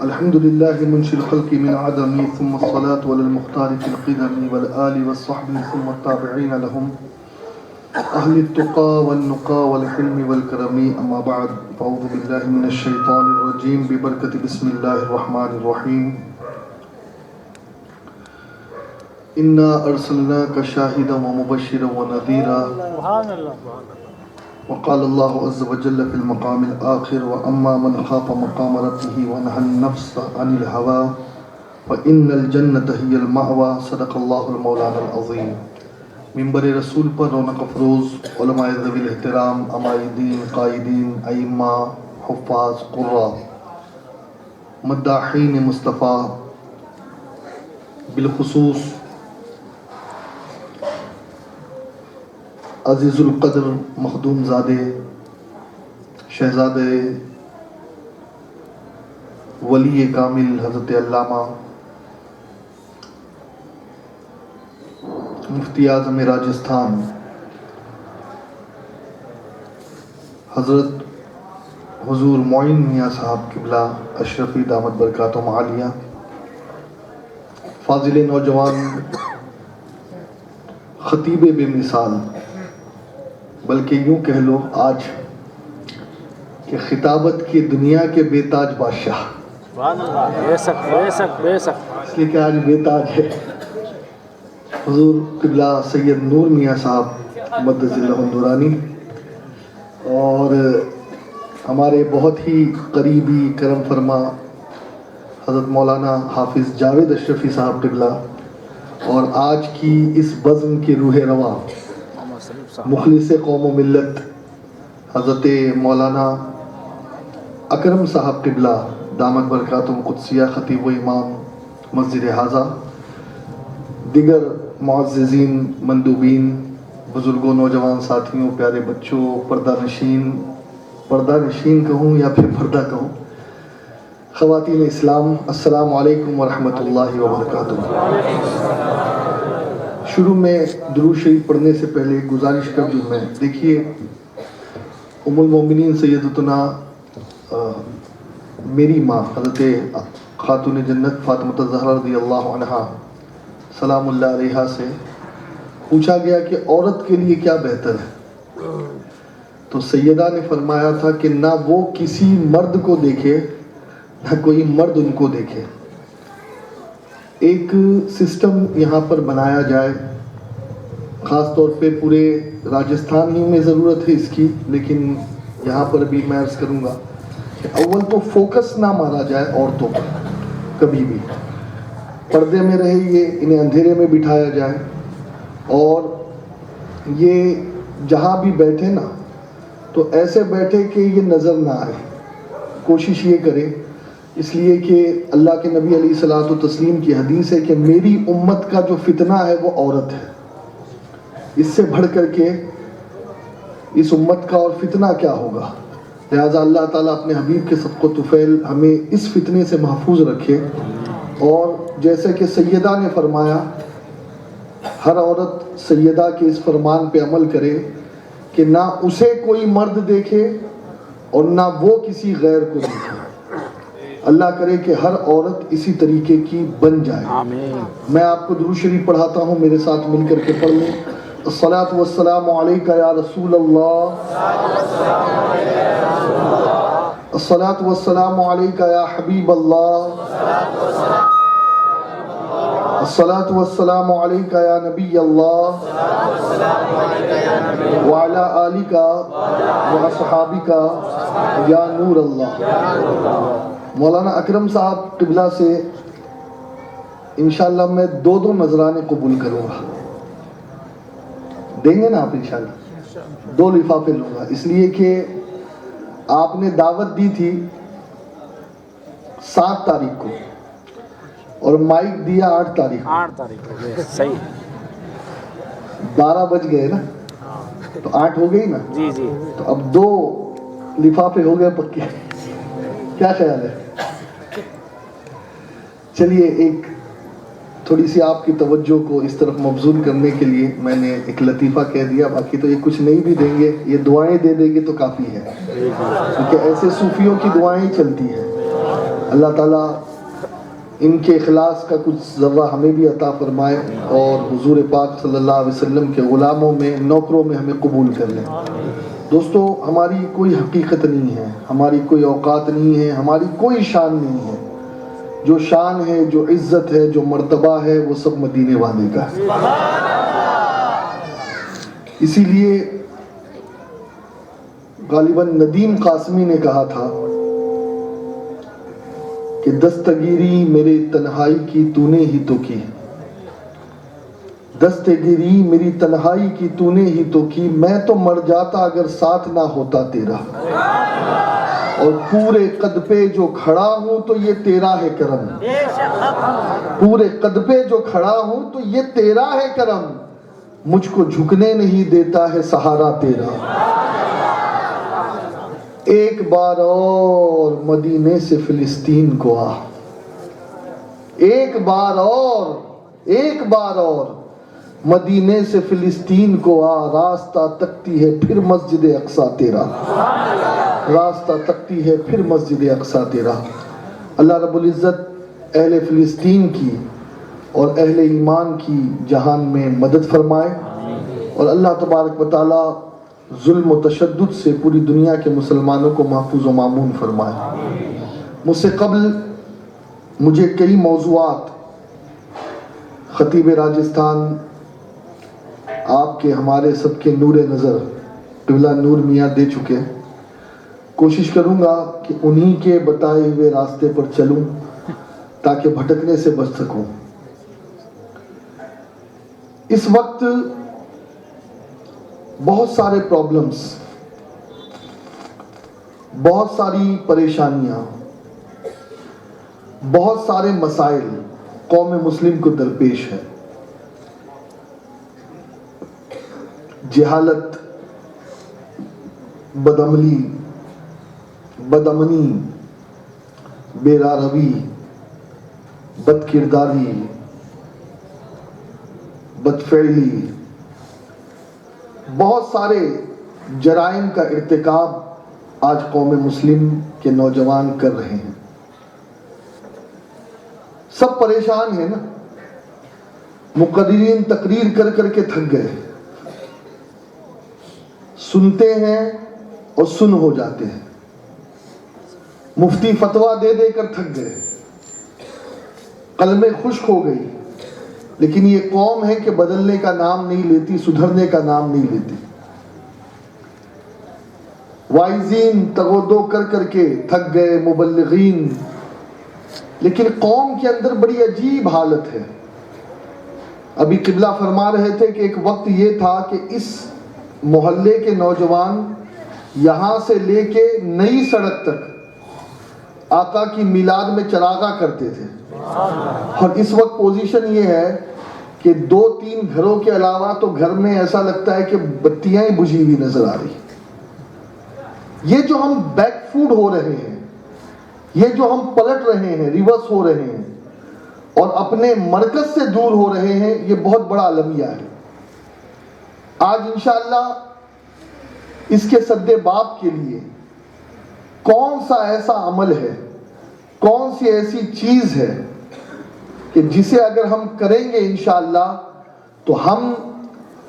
الحمد لله منشئ الخلق من عدم ثم الصلاة على المختار في القدم والآل والصحب ثم التابعين لهم أهل التقى والنقى والحلم والكرم أما بعد فأعوذ بالله من الشيطان الرجيم ببركة بسم الله الرحمن الرحيم إنا أرسلناك شاهدا ومبشرا ونذيرا وقال الله عز وجل في المقام الآخر وأما من خاف مقام ربه ونهى النفس عن الهوى فإن الجنة هي المأوى صدق الله المولانا العظيم. منبر رسول پر رونق افروز علماء ذوی الاحترام، عمائدین، قائدین، ائمہ، حفاظ، قراء، مداحین مصطفیٰ، بالخصوص عزیز القدر مخدوم زادے شہزادے ولی کامل حضرت علامہ مفتی اعظم راجستھان حضرت حضور معین میاں صاحب قبلہ اشرفی دامت برکاتہم عالیہ، فاضل نوجوان، خطیب بے مثال، بلکہ یوں کہہ لو آج کہ خطابت کی دنیا کے بے تاج بادشاہ، اس لیے کہ آج بے تاج ہے حضور قبلہ سید نور میاں صاحب مدد اللہ نورانی، اور ہمارے بہت ہی قریبی کرم فرما حضرت مولانا حافظ جاوید اشرفی صاحب قبلہ، اور آج کی اس بزم کی روح رواں مخلص قوم و ملت حضرت مولانا اکرم صاحب قبلہ دامت برکاتہم قدسیہ، خطیب و امام مسجد حاضہ، دیگر معززین، مندوبین، بزرگوں، نوجوان ساتھیوں، پیارے بچوں، پردہ نشین کہوں یا پھر پردہ کہوں، خواتین اسلام، السلام علیکم ورحمۃ اللہ وبرکاتہ۔ شروع میں درود شریف پڑھنے سے پہلے گزارش کر دوں میں، دیکھیے ام المومنین سیدتنا میری ماں حضرت خاتون جنت فاطمہ الزہرا رضی اللہ عنہا سلام اللہ علیہا سے پوچھا گیا کہ عورت کے لیے کیا بہتر ہے، تو سیدہ نے فرمایا تھا کہ نہ وہ کسی مرد کو دیکھے نہ کوئی مرد ان کو دیکھے، ایک سسٹم یہاں پر بنایا جائے، خاص طور پہ پورے راجستھان ہی میں ضرورت ہے اس کی، لیکن یہاں پر بھی میں عرض کروں گا کہ اول تو فوکس نہ مارا جائے عورتوں پر کبھی بھی، پردے میں رہے، یہ انہیں اندھیرے میں بٹھایا جائے، اور یہ جہاں بھی بیٹھے نا تو ایسے بیٹھے کہ یہ نظر نہ آئے، کوشش یہ کرے، اس لیے کہ اللہ کے نبی علیہ الصلوۃ والتسلیم کی حدیث ہے کہ میری امت کا جو فتنہ ہے وہ عورت ہے، اس سے بڑھ کر کے اس امت کا اور فتنہ کیا ہوگا، لہٰذا اللہ تعالیٰ اپنے حبیب کے صدق و طفیل ہمیں اس فتنے سے محفوظ رکھے، اور جیسے کہ سیدہ نے فرمایا ہر عورت سیدہ کے اس فرمان پہ عمل کرے کہ نہ اسے کوئی مرد دیکھے اور نہ وہ کسی غیر کو دیکھے، اللہ کرے کہ ہر عورت اسی طریقے کی بن جائے، آمین۔ میں آپ کو درود شریف پڑھاتا ہوں، میرے ساتھ مل کر کے پڑھ لیں۔ الصلاۃ والسلام علیکہ یا رسول اللہ، الصلاۃ والسلام علیکہ یا حبیب اللہ، الصلاۃ والسلام علیکہ یا نبی اللہ، وعلی آلکہ واصحابکہ یا نور اللہ۔ مولانا اکرم صاحب قبلہ سے انشاءاللہ میں دو نذرانے قبول کروں گا، دیں گے نا آپ انشاءاللہ؟ 2 لفافے لوں گا، اس لیے کہ آپ نے دعوت دی تھی 7 تاریخ کو اور مائک دیا 8 تاریخ کو، صحیح 12 بج گئے نا، تو 8 ہو گئی نا، جی جی، تو اب 2 لفافے ہو گئے پکے، کیا خیال ہے؟ چلیے ایک تھوڑی سی آپ کی توجہ کو اس طرف مبذول کرنے کے لیے میں نے ایک لطیفہ کہہ دیا، باقی تو یہ کچھ نہیں بھی دیں گے، یہ دعائیں دے دیں گے تو کافی ہے، کیونکہ ایسے صوفیوں کی دعائیں چلتی ہیں۔ اللہ تعالیٰ ان کے اخلاص کا کچھ ذرہ ہمیں بھی عطا فرمائے اور حضور پاک صلی اللہ علیہ وسلم کے غلاموں میں، نوکروں میں ہمیں قبول کر لیں۔ دوستو، ہماری کوئی حقیقت نہیں ہے، ہماری کوئی اوقات نہیں ہے، ہماری کوئی شان نہیں ہے۔ جو شان ہے، جو عزت ہے، جو مرتبہ ہے، وہ سب مدینے والے کا ہے۔ اسی لیے غالباً ندیم قاسمی نے کہا تھا کہ دستگیری میرے تنہائی کی تو نے ہی تو کی، دستگیری میری تنہائی کی تو نے ہی تو کی، میں تو مر جاتا اگر ساتھ نہ ہوتا تیرا، اور پورے قد پہ جو کھڑا ہوں تو یہ تیرا ہے کرم، پورے قد پہ جو کھڑا ہوں تو یہ تیرا ہے کرم، مجھ کو جھکنے نہیں دیتا ہے سہارا تیرا۔ ایک بار اور مدینے سے فلسطین کو آ، ایک بار اور مدینے سے فلسطین کو آ، راستہ تکتی ہے پھر مسجد اقصیٰ تیرا، راستہ تکتی ہے پھر مسجد اقصیٰ تیرا۔ اللہ رب العزت اہل فلسطین کی اور اہل ایمان کی جہان میں مدد فرمائے، اور اللہ تبارک و تعالی ظلم و تشدد سے پوری دنیا کے مسلمانوں کو محفوظ و مامون فرمائے۔ مجھ سے قبل مجھے کئی موضوعات خطیب راجستھان، آپ کے، ہمارے سب کے نور نظر قبلہ نور میاں دے چکے۔ کوشش کروں گا کہ انہی کے بتائے ہوئے راستے پر چلوں تاکہ بھٹکنے سے بچ سکوں۔ اس وقت بہت سارے پرابلمز، بہت ساری پریشانیاں، بہت سارے مسائل قوم مسلم کو درپیش ہے۔ جہالت، بدعملی، بدامنی، بے راہ روی، بد کرداری، بدفعلی، بہت سارے جرائم کا ارتکاب آج قوم مسلم کے نوجوان کر رہے ہیں۔ سب پریشان ہیں نا، مقررین تقریر کر کر کے تھک گئے، سنتے ہیں اور سن ہو جاتے ہیں، مفتی فتویٰ دے دے کر تھک گئے، قلمیں خشک ہو گئی، لیکن یہ قوم ہے کہ بدلنے کا نام نہیں لیتی، سدھرنے کا نام نہیں لیتی۔ وائزین تغودو کر کر کے تھک گئے، مبلغین، لیکن قوم کے اندر بڑی عجیب حالت ہے۔ ابھی قبلہ فرما رہے تھے کہ ایک وقت یہ تھا کہ اس محلے کے نوجوان یہاں سے لے کے نئی سڑک تک آقا کی میلاد میں چراغاں کرتے تھے، اور اس وقت پوزیشن یہ ہے کہ 2-3 گھروں کے علاوہ تو گھر میں ایسا لگتا ہے کہ بتیاں ہی بجھی ہوئی نظر آ رہی۔ یہ جو ہم بیک فوڈ ہو رہے ہیں، یہ جو ہم پلٹ رہے ہیں، ریورس ہو رہے ہیں اور اپنے مرکز سے دور ہو رہے ہیں، یہ بہت بڑا المیہ ہے۔ آج انشاءاللہ اس کے سد باب کے لیے کون سا ایسا عمل ہے، کون سی ایسی چیز ہے کہ جسے اگر ہم کریں گے انشاءاللہ تو ہم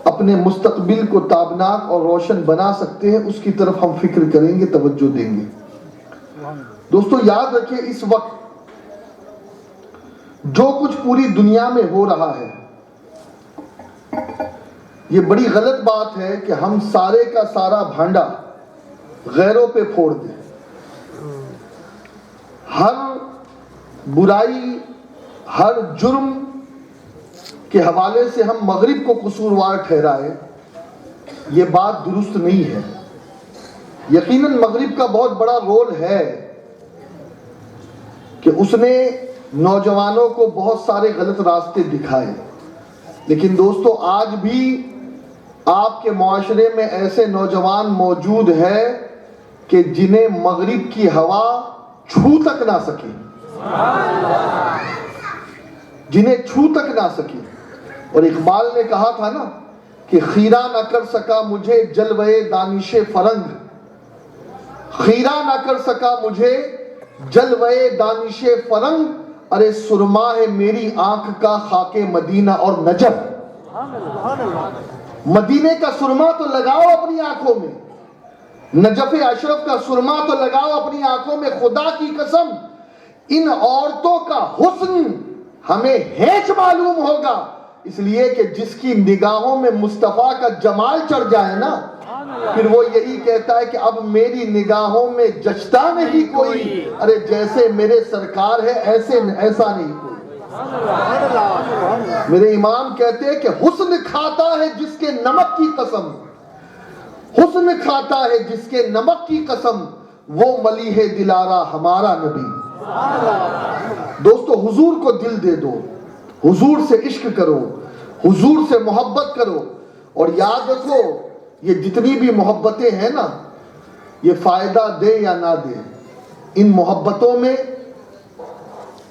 اپنے مستقبل کو تابناک اور روشن بنا سکتے ہیں، اس کی طرف ہم فکر کریں گے، توجہ دیں گے۔ دوستو یاد رکھیں، اس وقت جو کچھ پوری دنیا میں ہو رہا ہے، یہ بڑی غلط بات ہے کہ ہم سارے کا سارا بھانڈا غیروں پہ پھوڑ دیں۔ ہر برائی، ہر جرم کے حوالے سے ہم مغرب کو قصوروار ٹھہرائے، یہ بات درست نہیں ہے۔ یقیناً مغرب کا بہت بڑا رول ہے کہ اس نے نوجوانوں کو بہت سارے غلط راستے دکھائے، لیکن دوستو آج بھی آپ کے معاشرے میں ایسے نوجوان موجود ہیں کہ جنہیں مغرب کی ہوا چھو تک نہ سکے، جنہیں چھو تک نہ سکے۔ اور اقبال نے کہا تھا نا کہ خیرہ نہ کر سکا مجھے جلوے دانش فرنگ، خیرہ نہ کر سکا مجھے جلوے دانش فرنگ ارے سرما ہے میری آنکھ کا خاک مدینہ اور نجف. مدینے کا سرما تو لگاؤ اپنی آنکھوں میں, نجف اشرف کا سرما تو لگاؤ اپنی آنکھوں میں. خدا کی قسم ان عورتوں کا حسن ہمیں ہیچ معلوم ہوگا, اس لیے کہ جس کی نگاہوں میں مصطفیٰ کا جمال چڑھ جائے نا, پھر وہ یہی کہتا ہے کہ اب میری نگاہوں میں جچتا نہیں کوئی, ارے جیسے میرے سرکار ہے ایسا نہیں کوئی. میرے امام کہتے ہیں کہ حسن کھاتا ہے جس کے نمک کی قسم, حسن کھاتا ہے جس کے نمک کی قسم, وہ ملیح دلارا ہمارا نبی. دوستو حضور کو دل دے دو, حضور سے عشق کرو, حضور سے محبت کرو, اور یاد رکھو یہ جتنی بھی محبتیں ہیں نا, یہ فائدہ دے یا نہ دے, ان محبتوں میں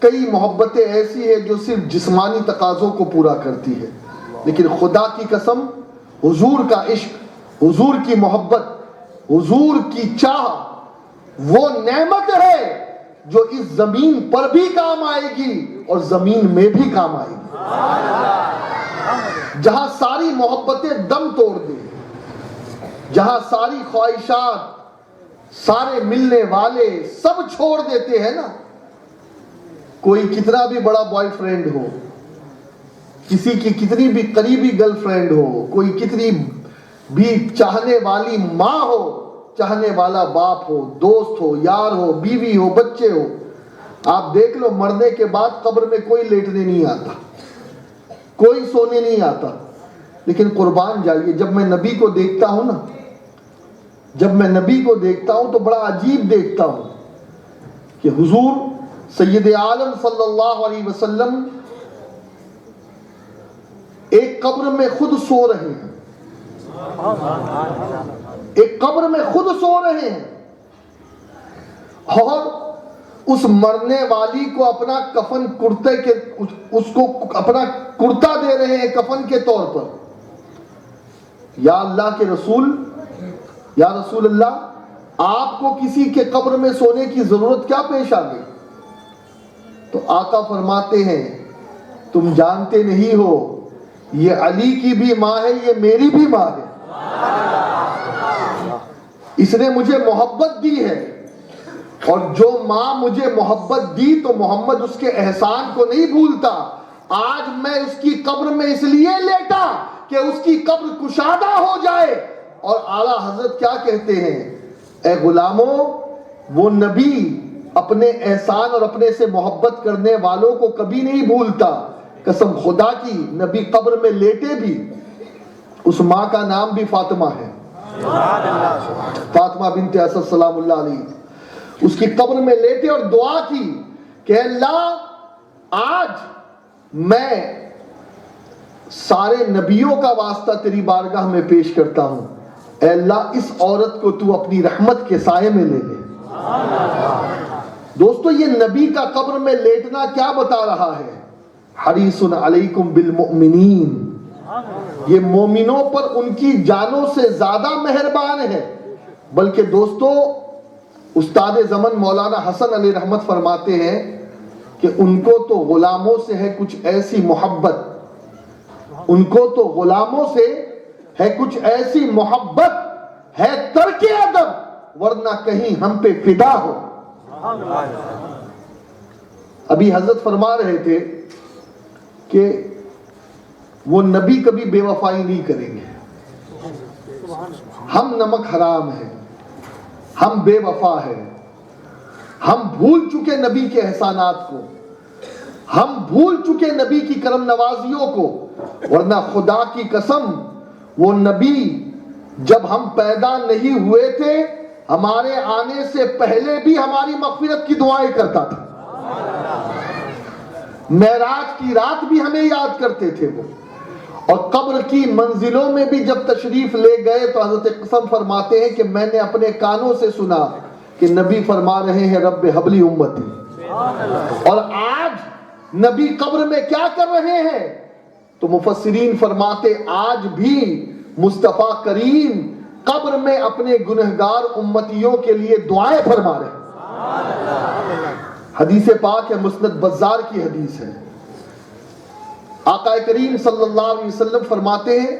کئی محبتیں ایسی ہیں جو صرف جسمانی تقاضوں کو پورا کرتی ہے, لیکن خدا کی قسم حضور کا عشق, حضور کی محبت, حضور کی چاہ وہ نعمت ہے جو اس زمین پر بھی کام آئے گی اور زمین میں بھی کام آئے گی. جہاں ساری محبتیں دم توڑ دیں, جہاں ساری خواہشات, سارے ملنے والے سب چھوڑ دیتے ہیں نا, کوئی کتنا بھی بڑا بوائے فرینڈ ہو, کسی کی کتنی بھی قریبی گرل فرینڈ ہو, کوئی کتنی بھی چاہنے والی ماں ہو, چاہنے والا باپ ہو, دوست ہو, یار ہو, بیوی ہو, بچے ہو, آپ دیکھ لو مرنے کے بعد قبر میں کوئی لیٹنے نہیں آتا, کوئی سونے نہیں آتا. لیکن قربان جائیے جب میں نبی کو دیکھتا ہوں نا, جب میں نبی کو دیکھتا ہوں تو بڑا عجیب دیکھتا ہوں کہ حضور سید عالم صلی اللہ علیہ وسلم ایک قبر میں خود سو رہے ہیں, ایک قبر میں خود سو رہے ہیں, اور اس مرنے والی کو اپنا کفن کرتے کے اس کو اپنا کرتا دے رہے ہیں کفن کے طور پر. یا اللہ کے رسول, یا رسول اللہ, آپ کو کسی کے قبر میں سونے کی ضرورت کیا پیش آ گئی؟ تو آقا فرماتے ہیں تم جانتے نہیں ہو, یہ علی کی بھی ماں ہے, یہ میری بھی ماں ہے. اس نے مجھے محبت دی ہے, اور جو ماں مجھے محبت دی تو محمد اس کے احسان کو نہیں بھولتا. آج میں اس کی قبر میں اس لیے لیٹا کہ اس کی قبر کشادہ ہو جائے. اور اعلیٰ حضرت کیا کہتے ہیں, اے غلاموں, وہ نبی اپنے احسان اور اپنے سے محبت کرنے والوں کو کبھی نہیں بھولتا. قسم خدا کی نبی قبر میں لیٹے بھی, اس ماں کا نام بھی فاطمہ ہے, فاطمہ بنت اسد سلام اللہ علیہ. اس کی قبر میں لیٹے اور دعا کی کہ اللہ آج میں سارے نبیوں کا واسطہ تیری بارگاہ میں پیش کرتا ہوں, اے اللہ اس عورت کو تو اپنی رحمت کے سائے میں لے لے. دوستو یہ نبی کا قبر میں لیٹنا کیا بتا رہا ہے؟ حریص علیکم بالمؤمنین, یہ مومنوں پر ان کی جانوں سے زیادہ مہربان ہے. بلکہ دوستو استاد زمن مولانا حسن علی رحمت فرماتے ہیں کہ ان کو تو غلاموں سے ہے کچھ ایسی محبت, ان کو تو غلاموں سے ہے کچھ ایسی محبت ہے ترک ادب, ورنہ کہیں ہم پہ فدا ہو. ابھی حضرت فرما رہے تھے کہ وہ نبی کبھی بے وفائی نہیں کریں گے. ہم نمک حرام ہیں, ہم بے وفا ہیں, ہم بھول چکے نبی کے احسانات کو, ہم بھول چکے نبی کی کرم نوازیوں کو. ورنہ خدا کی قسم وہ نبی جب ہم پیدا نہیں ہوئے تھے ہمارے آنے سے پہلے بھی ہماری مغفرت کی دعائیں کرتا تھا. معراج کی رات بھی ہمیں یاد کرتے تھے وہ, اور قبر کی منزلوں میں بھی جب تشریف لے گئے تو حضرت قسم فرماتے ہیں کہ میں نے اپنے کانوں سے سنا کہ نبی فرما رہے ہیں رب حبلی امتی. اور آج نبی قبر میں کیا کر رہے ہیں؟ تو مفسرین فرماتے آج بھی مصطفیٰ کریم قبر میں اپنے گنہگار امتیوں کے لیے دعائیں فرما رہے ہیں. حدیث پاک ہے، مسند بزار کی حدیث ہے. آقا کریم صلی اللہ علیہ وسلم فرماتے ہیں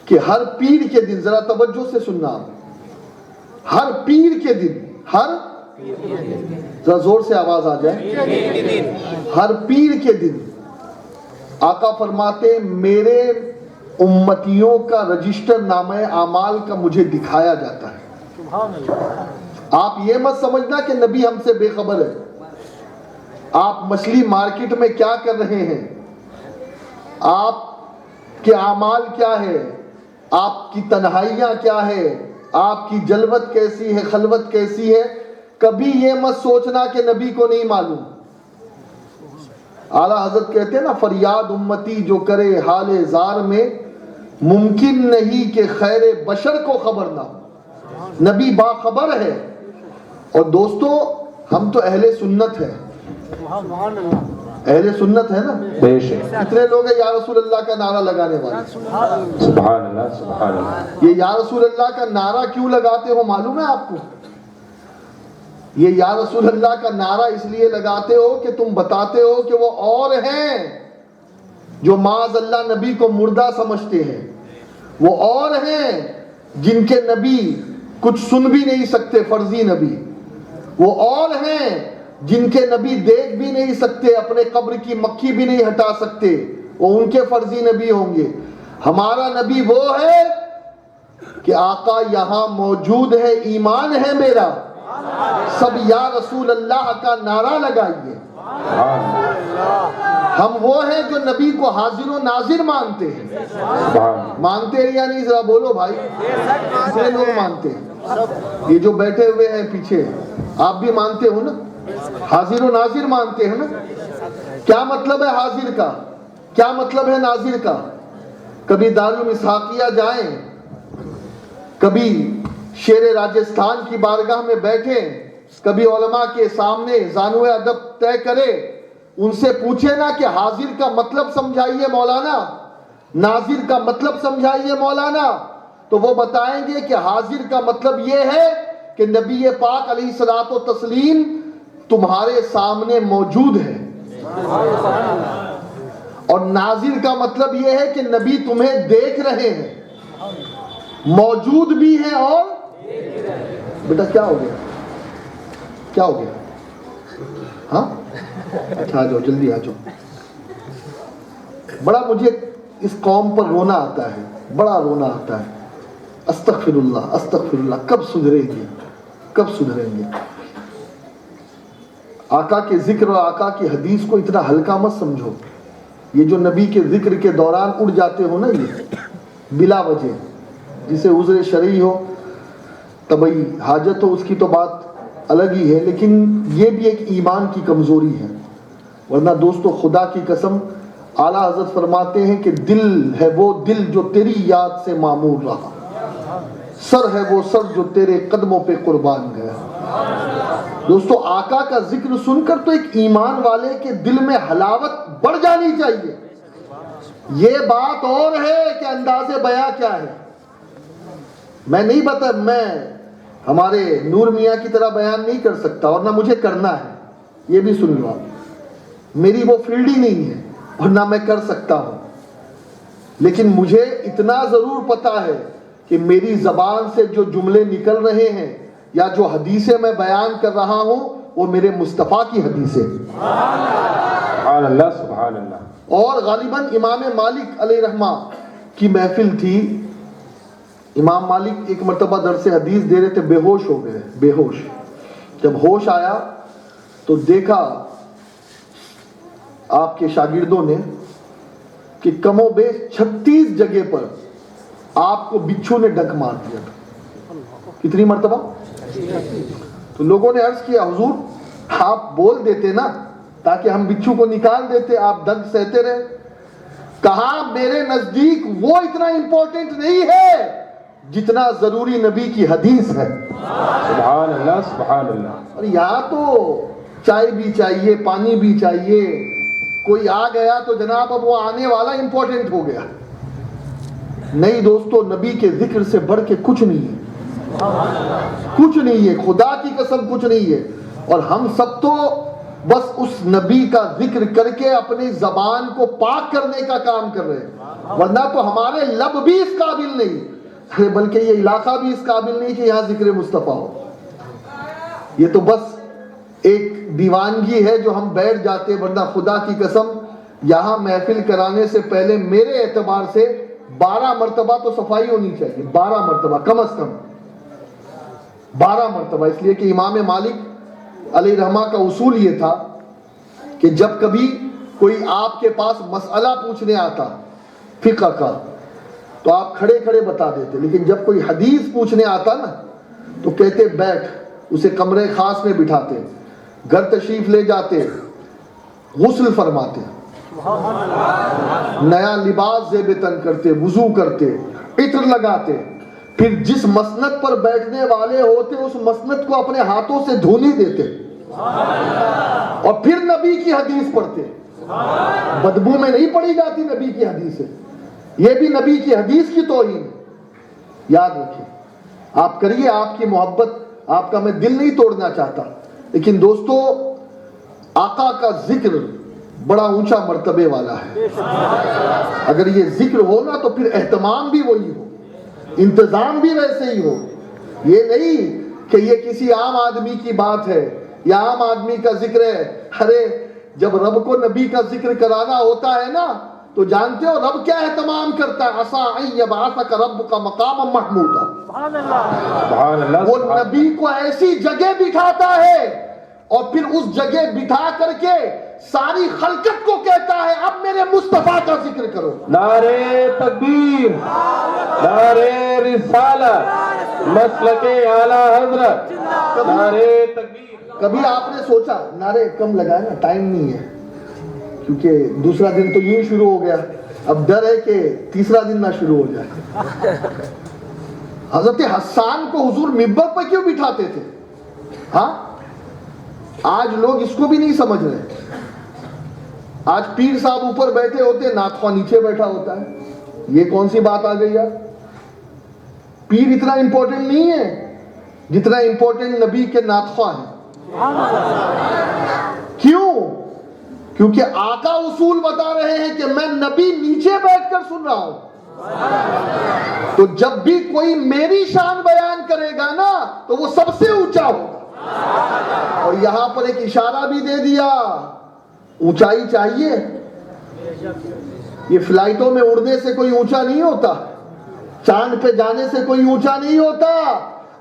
کہ ہر پیر کے دن، ذرا توجہ سے سننا آپ، ہر پیر کے دن، ذرا زور سے آواز آ جائے، ہر پیر کے دن آقا فرماتے ہیں میرے امتیوں کا رجسٹر نامہ اعمال کا مجھے دکھایا جاتا ہے. آپ یہ مت سمجھنا کہ نبی ہم سے بے خبر ہے. آپ مچھلی مارکیٹ میں کیا کر رہے ہیں، آپ کے اعمال کیا ہے، آپ کی تنہائیاں کیا ہے، آپ کی جلوت کیسی ہے، خلوت کیسی ہے، کبھی یہ مت سوچنا کہ نبی کو نہیں معلوم. اعلیٰ حضرت کہتے ہیں نا، فریاد امتی جو کرے حال زار میں، ممکن نہیں کہ خیر بشر کو خبر نہ ہو. نبی باخبر ہے. اور دوستو ہم تو اہل سنت ہیں، اہل سنت ہے نا. کتنے لوگ ہیں یا رسول اللہ کا نعرہ لگانے والے؟ سبحان اللہ سبحان اللہ. یہ یا رسول اللہ کا نعرہ کیوں لگاتے ہو معلوم ہے آپ کو؟ یہ یا رسول اللہ کا نعرہ اس لیے لگاتے ہو کہ تم بتاتے ہو کہ وہ اور ہیں جو معاذ اللہ نبی کو مردہ سمجھتے ہیں، وہ اور ہیں جن کے نبی کچھ سن بھی نہیں سکتے، فرضی نبی، وہ اور ہیں جن کے نبی دیکھ بھی نہیں سکتے، اپنے قبر کی مکھی بھی نہیں ہٹا سکتے، وہ ان کے فرضی نبی ہوں گے. ہمارا نبی وہ ہے کہ آقا یہاں موجود ہے، ایمان ہے میرا، سب یا رسول اللہ کا نعرہ لگائیے. ہم وہ ہیں جو نبی کو حاضر و ناظر مانتے ہیں. مانتے ہیں یا نہیں ذرا بولو بھائی؟ کتنے لوگ مانتے ہیں؟ یہ جو بیٹھے ہوئے ہیں پیچھے، آپ بھی مانتے ہو نا؟ حاضر و ناظر مانتے ہیں نا؟ کیا مطلب ہے حاضر کا، کیا مطلب ہے ناظر کا؟ کبھی دارالاسحاقیہ جائیں، کبھی شیر راجستھان کی بارگاہ میں بیٹھیں، کبھی علماء کے سامنے زانوِ ادب طے کرے، ان سے پوچھے نا کہ حاضر کا مطلب سمجھائیے مولانا، ناظر کا مطلب سمجھائیے مولانا، تو وہ بتائیں گے کہ حاضر کا مطلب یہ ہے کہ نبی پاک علیہ الصلوۃ والتسلیم تمہارے سامنے موجود ہے، اور ناظر کا مطلب یہ ہے کہ نبی تمہیں دیکھ رہے ہیں، موجود بھی ہیں اور بیٹا کیا ہو گیا، کیا ہو گیا؟ ہاں اچھا آ جاؤ، جلدی آ جاؤ. بڑا مجھے اس قوم پر رونا آتا ہے، بڑا رونا آتا ہے. استغفر اللہ استغفر اللہ. کب سدھریں گے، کب سدھریں گے؟ آقا کے ذکر اور آقا کی حدیث کو اتنا ہلکا مت سمجھو. یہ جو نبی کے ذکر کے دوران اڑ جاتے ہو نا، یہ بلا وجہ، جسے عذر شرعی ہو، طبعی حاجت ہو، اس کی تو بات الگ ہی ہے، لیکن یہ بھی ایک ایمان کی کمزوری ہے. ورنہ دوستو خدا کی قسم اعلیٰ حضرت فرماتے ہیں کہ دل ہے وہ دل جو تیری یاد سے معمور رہا، سر ہے وہ سر جو تیرے قدموں پہ قربان گیا. دوستو آقا کا ذکر سن کر تو ایک ایمان والے کے دل میں حلاوت بڑھ جانی چاہیے. یہ بات اور ہے کہ انداز بیاں کیا ہے. میں نہیں بتا، میں ہمارے نور میاں کی طرح بیان نہیں کر سکتا، اور نہ مجھے کرنا ہے، یہ بھی سن لو. میری وہ فیلڈ ہی نہیں ہے اور نہ میں کر سکتا ہوں، لیکن مجھے اتنا ضرور پتا ہے کہ میری زبان سے جو جملے نکل رہے ہیں یا جو حدیثیں میں بیان کر رہا ہوں وہ میرے مصطفیٰ کی حدیثیں. سبحان اللہ سبحان اللہ. اور غالباً امام مالک علیہ رحمہ کی محفل تھی. امام مالک ایک مرتبہ درس حدیث دے رہے تھے، بے ہوش ہو گئے، بے ہوش. جب ہوش آیا تو دیکھا آپ کے شاگردوں نے کہ کم و بیش 36 جگہ پر آپ کو بچھو نے ڈنک مار دیا تھا. کتنی مرتبہ؟ تو لوگوں نے عرض کیا حضور آپ بول دیتے نا تاکہ ہم بچھو کو نکال دیتے، آپ ڈنک سہتے رہے. کہا میرے نزدیک وہ اتنا امپورٹنٹ نہیں ہے جتنا ضروری نبی کی حدیث ہے. سبحان اللہ سبحان اللہ. اور یہاں تو چائے بھی چاہیے، پانی بھی چاہیے، کوئی آ گیا تو جناب اب وہ آنے والا امپورٹنٹ ہو گیا. نہیں دوستو، نبی کے ذکر سے بڑھ کے کچھ نہیں ہے، کچھ نہیں ہے، خدا کی قسم کچھ نہیں ہے. اور ہم سب تو بس اس نبی کا ذکر کر کے اپنی زبان کو پاک کرنے کا کام کر رہے ہیں، ورنہ تو ہمارے لب بھی اس قابل نہیں، بلکہ یہ علاقہ بھی اس قابل نہیں کہ یہاں ذکر مصطفیٰ ہو۔ یہ تو بس ایک دیوانگی ہے جو ہم بیٹھ جاتے، ورنہ خدا کی قسم یہاں محفل کرانے سے پہلے میرے اعتبار سے 12 مرتبہ تو صفائی ہونی چاہیے، 12 مرتبہ کم از کم، 12 مرتبہ، اس لیے کہ امام مالک علیہ رحمہ کا اصول یہ تھا کہ جب کبھی کوئی آپ کے پاس مسئلہ پوچھنے آتا فقہ کا تو آپ کھڑے کھڑے بتا دیتے، لیکن جب کوئی حدیث پوچھنے آتا نا تو کہتے بیٹھ، اسے کمرے خاص میں بٹھاتے، گھر تشریف لے جاتے، غسل فرماتے، نیا لباس زیب تن کرتے، وضو کرتے، عطر لگاتے، پھر جس مسند پر بیٹھنے والے ہوتے اس مسند کو اپنے ہاتھوں سے دھونے دیتے اور پھر نبی کی حدیث پڑھتے۔ بدبو میں نہیں پڑھی جاتی نبی کی حدیث، یہ بھی نبی کی حدیث کی توہین ہے، یاد رکھیں۔ آپ کریے، آپ کی محبت، آپ کا میں دل نہیں توڑنا چاہتا، لیکن دوستو آقا کا ذکر بڑا اونچا مرتبے والا ہے۔ اگر یہ ذکر ہو نا تو پھر اہتمام بھی وہی ہو، انتظام بھی ویسے ہی ہو۔ یہ نہیں کہ یہ کسی عام آدمی کی بات ہے یا عام آدمی کا ذکر ہے۔ ارے جب رب کو نبی کا ذکر کرانا ہوتا ہے نا تو جانتے ہو رب کیا اہتمام کرتا ہے؟ عسیٰ ان یبعثک ربک مقاما محمودا، سبحان اللہ، وہ نبی کو ایسی جگہ بٹھاتا ہے اور پھر اس جگہ بٹھا کر کے ساری خلقت کو کہتا ہے اب میرے مصطفیٰ کا ذکر کرو۔ نعرے تکبیر، نعرے رسالت، مسلک اعلیٰ حضرت، نعرے تکبیر۔ کبھی آپ نے سوچا نعرے کم لگائے نا، ٹائم نہیں ہے کیونکہ دوسرا دن تو یوں شروع ہو گیا، اب ڈر ہے کہ تیسرا دن نہ شروع ہو جائے۔ حضرت حسان کو حضور منبر پر کیوں بٹھاتے تھے؟ ہاں آج لوگ اس کو بھی نہیں سمجھ رہے۔ آج پیر صاحب اوپر بیٹھے ہوتے، ناتخواں نیچے بیٹھا ہوتا ہے، یہ کون سی بات آ گئی یار؟ پیر اتنا امپورٹنٹ نہیں ہے جتنا امپورٹنٹ نبی کے ناتخواں ہیں۔ کیوں؟ کیونکہ آقا اصول بتا رہے ہیں کہ میں نبی نیچے بیٹھ کر سن رہا ہوں، تو جب بھی کوئی میری شان بیان کرے گا نا تو وہ سب سے اونچا ہوگا۔ اور یہاں پر ایک اشارہ بھی دے دیا، اونچائی چاہیے، یہ فلائٹوں میں اڑنے سے کوئی اونچا نہیں ہوتا، چاند پہ جانے سے کوئی اونچا نہیں ہوتا۔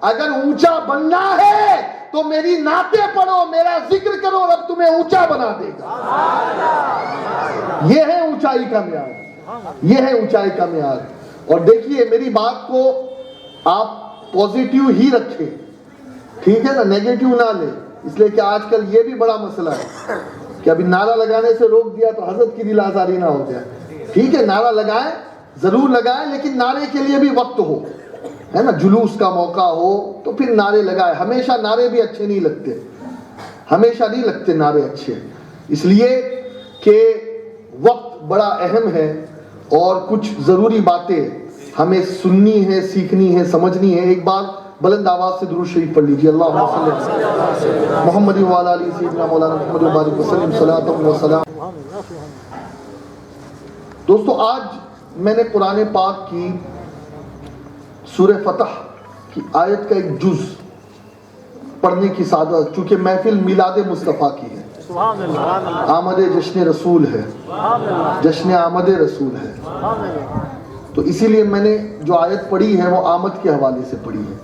اگر اونچا بننا ہے تو میری نعتیں پڑھو، میرا ذکر کرو، رب تمہیں اونچا بنا دے گا۔ یہ ہے اونچائی کا معیار، یہ ہے اونچائی کا معیار۔ اور دیکھیے میری بات کو آپ پوزیٹیو ہی رکھیں، ٹھیک ہے نا، نیگیٹیو نہ لیں، اس لیے کہ آج کل یہ بھی بڑا مسئلہ ہے کہ ابھی نعرہ لگانے سے روک دیا تو حضرت کی دل آزاری نہ ہو جائے۔ ٹھیک ہے نعرہ لگائیں، ضرور لگائیں، لیکن نعرے کے لیے بھی وقت ہو، ہے نا، جلوس کا موقع ہو تو پھر نعرے لگائیں۔ ہمیشہ نعرے بھی اچھے نہیں لگتے، ہمیشہ نہیں لگتے نعرے اچھے، اس لیے کہ وقت بڑا اہم ہے اور کچھ ضروری باتیں ہمیں سننی ہے، سیکھنی ہے، سمجھنی ہے۔ ایک بار بلند آواز سے درود شریف پڑھ لیجیے، اللہم صلی علی محمد وعلی آلہ سیدنا مولانا محمد وبارک وسلم صلاۃ و سلام۔ دوستو آج میں نے قرآن پاک کی سورہ فتح کی آیت کا ایک جز پڑھنے کی سعادت، چونکہ محفل میلاد مصطفیٰ کی ہے، آمد جشن رسول ہے، جشن آمد رسول ہے، تو اسی لیے میں نے جو آیت پڑھی ہے وہ آمد کے حوالے سے پڑھی ہے۔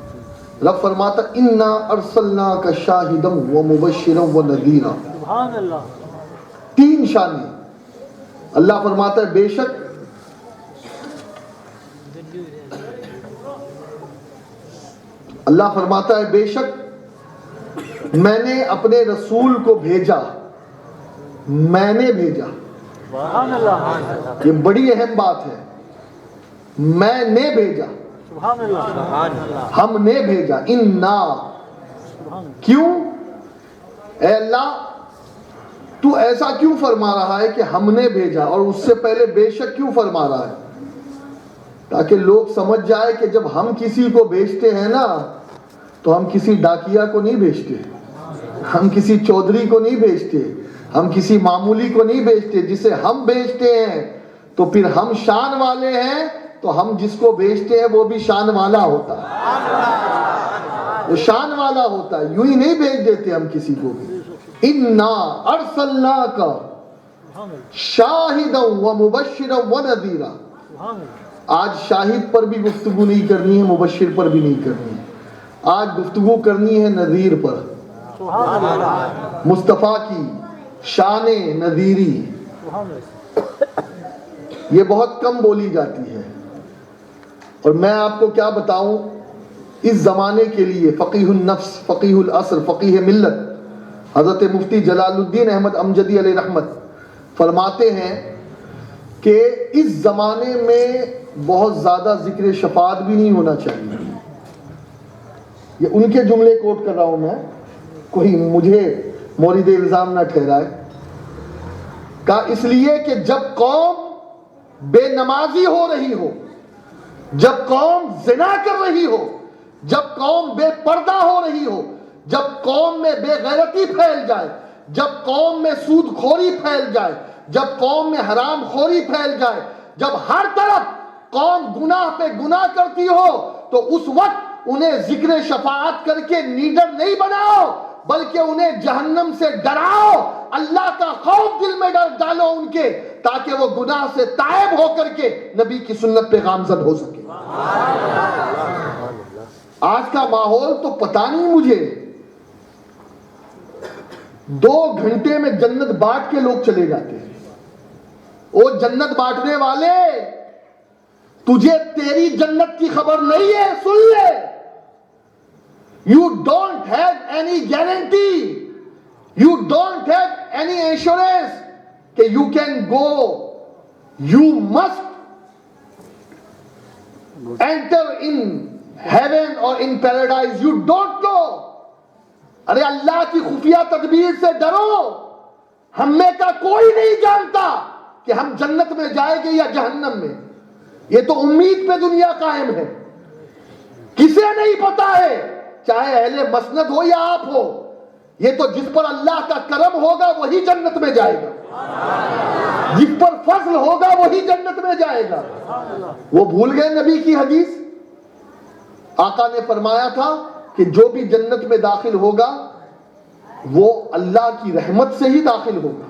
رب فرماتا انا ارسلناک شاہدا ومبشرا ونذیرا، تین شانیں۔ اللہ فرماتا ہے بے شک اللہ فرماتا ہے بے شک میں نے اپنے رسول کو بھیجا، میں نے بھیجا، یہ بڑی اہم بات ہے، میں نے بھیجا، ہم نے بھیجا، انا، کیوں اے اللہ تو ایسا کیوں فرما رہا ہے کہ ہم نے بھیجا اور اس سے پہلے بے شک کیوں فرما رہا ہے؟ تاکہ لوگ سمجھ جائے کہ جب ہم کسی کو بھیجتے ہیں نا تو ہم کسی ڈاکیا کو نہیں بھیجتے، ہم کسی چودھری کو نہیں بیچتے, ہم کسی معمولی کو نہیں بیچتے. جسے ہم بیچتے ہیں تو پھر ہم شان والے ہیں, تو ہم جس کو بیچتے ہیں وہ بھی شان والا ہوتا ہے, وہ شان والا ہوتا ہے. یوں ہی نہیں بیچ دیتے ہم کسی کو بھی. انا ارسلناک شاہدا و مبشرا و نذیرا. آج شاہد پر بھی گفتگو نہیں کرنی ہے, مبشر پر بھی نہیں کرنی ہے. آج گفتگو کرنی ہے نذیر پر. مصطفیٰ کی شان نذیری یہ بہت کم بولی جاتی ہے. اور میں آپ کو کیا بتاؤں, اس زمانے کے لیے فقیہ النفس, فقیہ العصر, فقیہ ملت حضرت مفتی جلال الدین احمد امجدی علیہ رحمت فرماتے ہیں کہ اس زمانے میں بہت زیادہ ذکر شفاعت بھی نہیں ہونا چاہیے. یہ ان کے جملے کوٹ کر رہا ہوں میں, کوئی مجھے مورد الزام نہ ٹھہرائے. کہا اس لیے کہ جب قوم بے نمازی ہو رہی ہو, جب قوم زنا کر رہی ہو, جب قوم بے پردہ ہو رہی ہو, جب قوم میں بے غیرتی پھیل جائے, جب قوم میں سود خوری پھیل جائے, جب قوم میں حرام خوری پھیل جائے, جب ہر طرف قوم گناہ پہ گناہ کرتی ہو, تو اس وقت انہیں ذکر شفاعت کر کے نیڈر نہیں بناؤ, بلکہ انہیں جہنم سے ڈراؤ. اللہ کا خوف دل میں ڈالو ان کے, تاکہ وہ گناہ سے تائب ہو کر کے نبی کی سنت پہ گامزن ہو سکے. آج کا ماحول تو پتہ نہیں مجھے, 2 گھنٹے میں جنت بانٹ کے لوگ چلے جاتے ہیں. وہ جنت بانٹنے والے, تجھے تیری جنت کی خبر نہیں ہے, سن لے. You don't have any guarantee, you don't have any assurance کہ you can go, you must enter in heaven or in paradise. You don't know. ارے اللہ کی خفیہ تدبیر سے ڈرو. ہم میں کا کوئی نہیں جانتا کہ ہم جنت میں جائیں گے یا جہنم میں. یہ تو امید پہ دنیا قائم ہے. کسے نہیں پتا ہے, چاہے اہل مسند ہو یا آپ ہو, یہ تو جس پر اللہ کا کرم ہوگا وہی جنت میں جائے گا, جس پر فضل ہوگا وہی جنت میں جائے گا. وہ بھول گئے نبی کی حدیث. آقا نے فرمایا تھا کہ جو بھی جنت میں داخل ہوگا وہ اللہ کی رحمت سے ہی داخل ہوگا.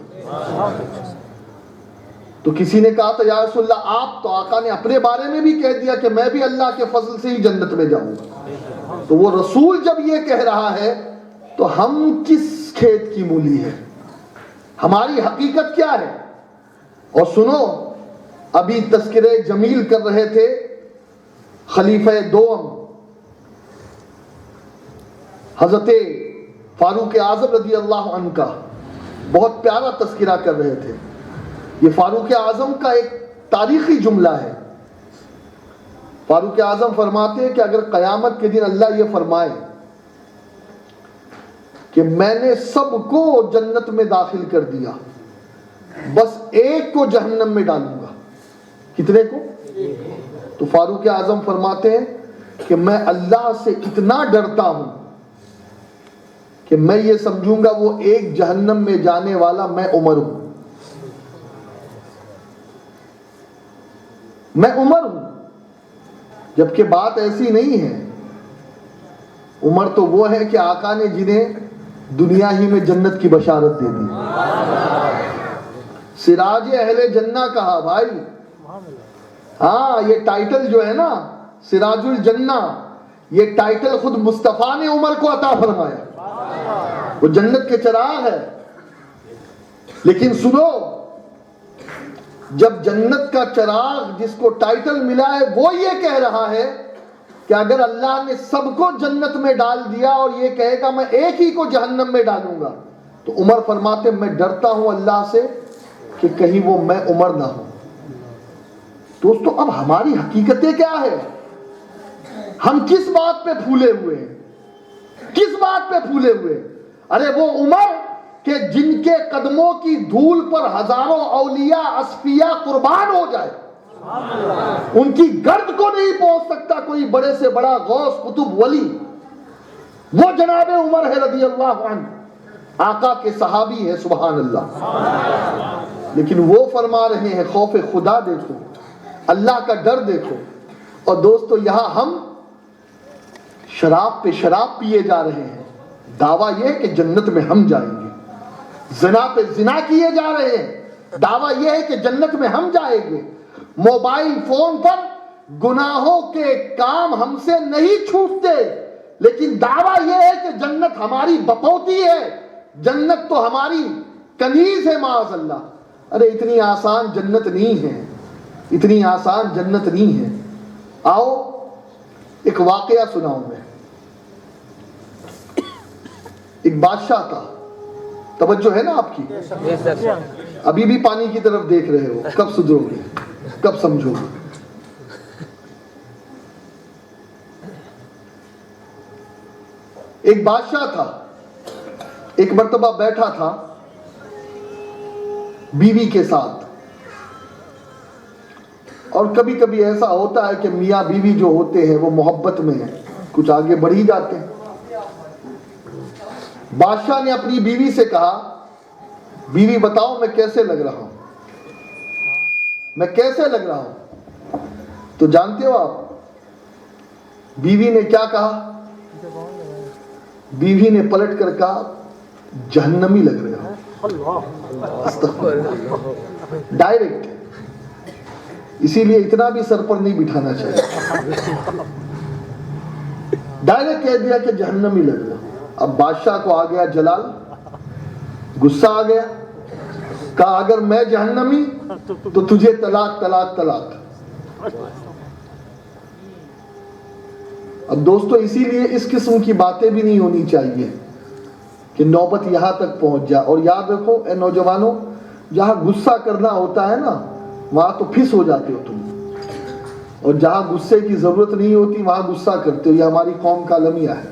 تو کسی نے کہا تھا یا رسول اللہ آپ, تو آقا نے اپنے بارے میں بھی کہہ دیا کہ میں بھی اللہ کے فضل سے ہی جنت میں جاؤں گا. تو وہ رسول جب یہ کہہ رہا ہے تو ہم کس کھیت کی مولی ہے, ہماری حقیقت کیا ہے؟ اور سنو, ابھی تذکرہ جمیل کر رہے تھے خلیفہ دوم حضرت فاروق اعظم رضی اللہ عنہ کا, بہت پیارا تذکرہ کر رہے تھے. یہ فاروق اعظم کا ایک تاریخی جملہ ہے. فاروق اعظم فرماتے ہیں کہ اگر قیامت کے دن اللہ یہ فرمائے کہ میں نے سب کو جنت میں داخل کر دیا, بس ایک کو جہنم میں ڈالوں گا. کتنے کو؟ تو فاروق اعظم فرماتے ہیں کہ میں اللہ سے اتنا ڈرتا ہوں کہ میں یہ سمجھوں گا وہ ایک جہنم میں جانے والا میں عمر ہوں. میں عمر ہوں, جبکہ بات ایسی نہیں ہے. عمر تو وہ ہے کہ آقا نے جنہیں دنیا ہی میں جنت کی بشارت دے دی. سراج اہل جنہ کہا بھائی. ہاں, یہ ٹائٹل جو ہے نا سراج الجنہ, یہ ٹائٹل خود مصطفیٰ نے عمر کو عطا فرمایا. وہ جنت کے چراغ ہے. لیکن سنو, جب جنت کا چراغ جس کو ٹائٹل ملا ہے وہ یہ کہہ رہا ہے کہ اگر اللہ نے سب کو جنت میں ڈال دیا اور یہ کہے گا میں ایک ہی کو جہنم میں ڈالوں گا, تو عمر فرماتے میں ڈرتا ہوں اللہ سے کہ کہیں وہ میں عمر نہ ہوں. دوستو, اب ہماری حقیقتیں کیا ہے؟ ہم کس بات پہ پھولے ہوئے ہیں؟ کس بات پہ پھولے ہوئے ہیں؟ ارے وہ عمر کہ جن کے قدموں کی دھول پر ہزاروں اولیاء اصفیاء قربان ہو جائے, ان کی گرد کو نہیں پہنچ سکتا کوئی بڑے سے بڑا غوث قطب ولی. وہ جناب عمر ہے رضی اللہ عنہ. آقا کے صحابی ہیں، سبحان اللہ، لیکن وہ فرما رہے ہیں خوف خدا دیکھو، اللہ کا ڈر دیکھو. اور دوستو یہاں ہم شراب پہ شراب پیے جا رہے ہیں، دعویٰ یہ کہ جنت میں ہم جائیں گے. زنا پہ زنا کیے جا رہے ہیں، دعویٰ یہ ہے کہ جنت میں ہم جائیں گے. موبائل فون پر گناہوں کے کام ہم سے نہیں چھوٹتے، لیکن دعویٰ یہ ہے کہ جنت ہماری بپوتی ہے، جنت تو ہماری کنیز ہے معاذ اللہ. ارے اتنی آسان جنت نہیں ہے، اتنی آسان جنت نہیں ہے. آؤ ایک واقعہ سناؤں میں. ایک بادشاہ تھا، توجہ ہے نا آپ کی؟ ابھی بھی پانی کی طرف دیکھ رہے ہو، کب سدھرو گے، کب سمجھو گے؟ ایک بادشاہ تھا، ایک مرتبہ بیٹھا تھا بیوی کے ساتھ. اور کبھی کبھی ایسا ہوتا ہے کہ میاں بیوی جو ہوتے ہیں وہ محبت میں ہیں، کچھ آگے بڑھ ہی جاتے ہیں. بادشاہ نے اپنی بیوی سے کہا، بیوی بتاؤ میں کیسے لگ رہا ہوں، میں کیسے لگ رہا ہوں؟ تو جانتے ہو آپ بیوی نے کیا کہا؟ بیوی نے پلٹ کر کہا جہنمی لگ رہے ہو. ڈائریکٹ. اسی لیے اتنا بھی سر پر نہیں بٹھانا چاہیے، ڈائریکٹ کہہ دیا کہ جہنمی لگ رہے ہو. اب بادشاہ کو آ گیا جلال، غصہ آ گیا، کہا اگر میں جہنمی تو تجھے طلاق طلاق طلاق. اب دوستو اسی لیے اس قسم کی باتیں بھی نہیں ہونی چاہیے کہ نوبت یہاں تک پہنچ جائے. اور یاد رکھو اے نوجوانوں، جہاں غصہ کرنا ہوتا ہے نا وہاں تو پھس ہو جاتے ہو تم، اور جہاں غصے کی ضرورت نہیں ہوتی وہاں غصہ کرتے ہو. یہ ہماری قوم کا المیہ ہے،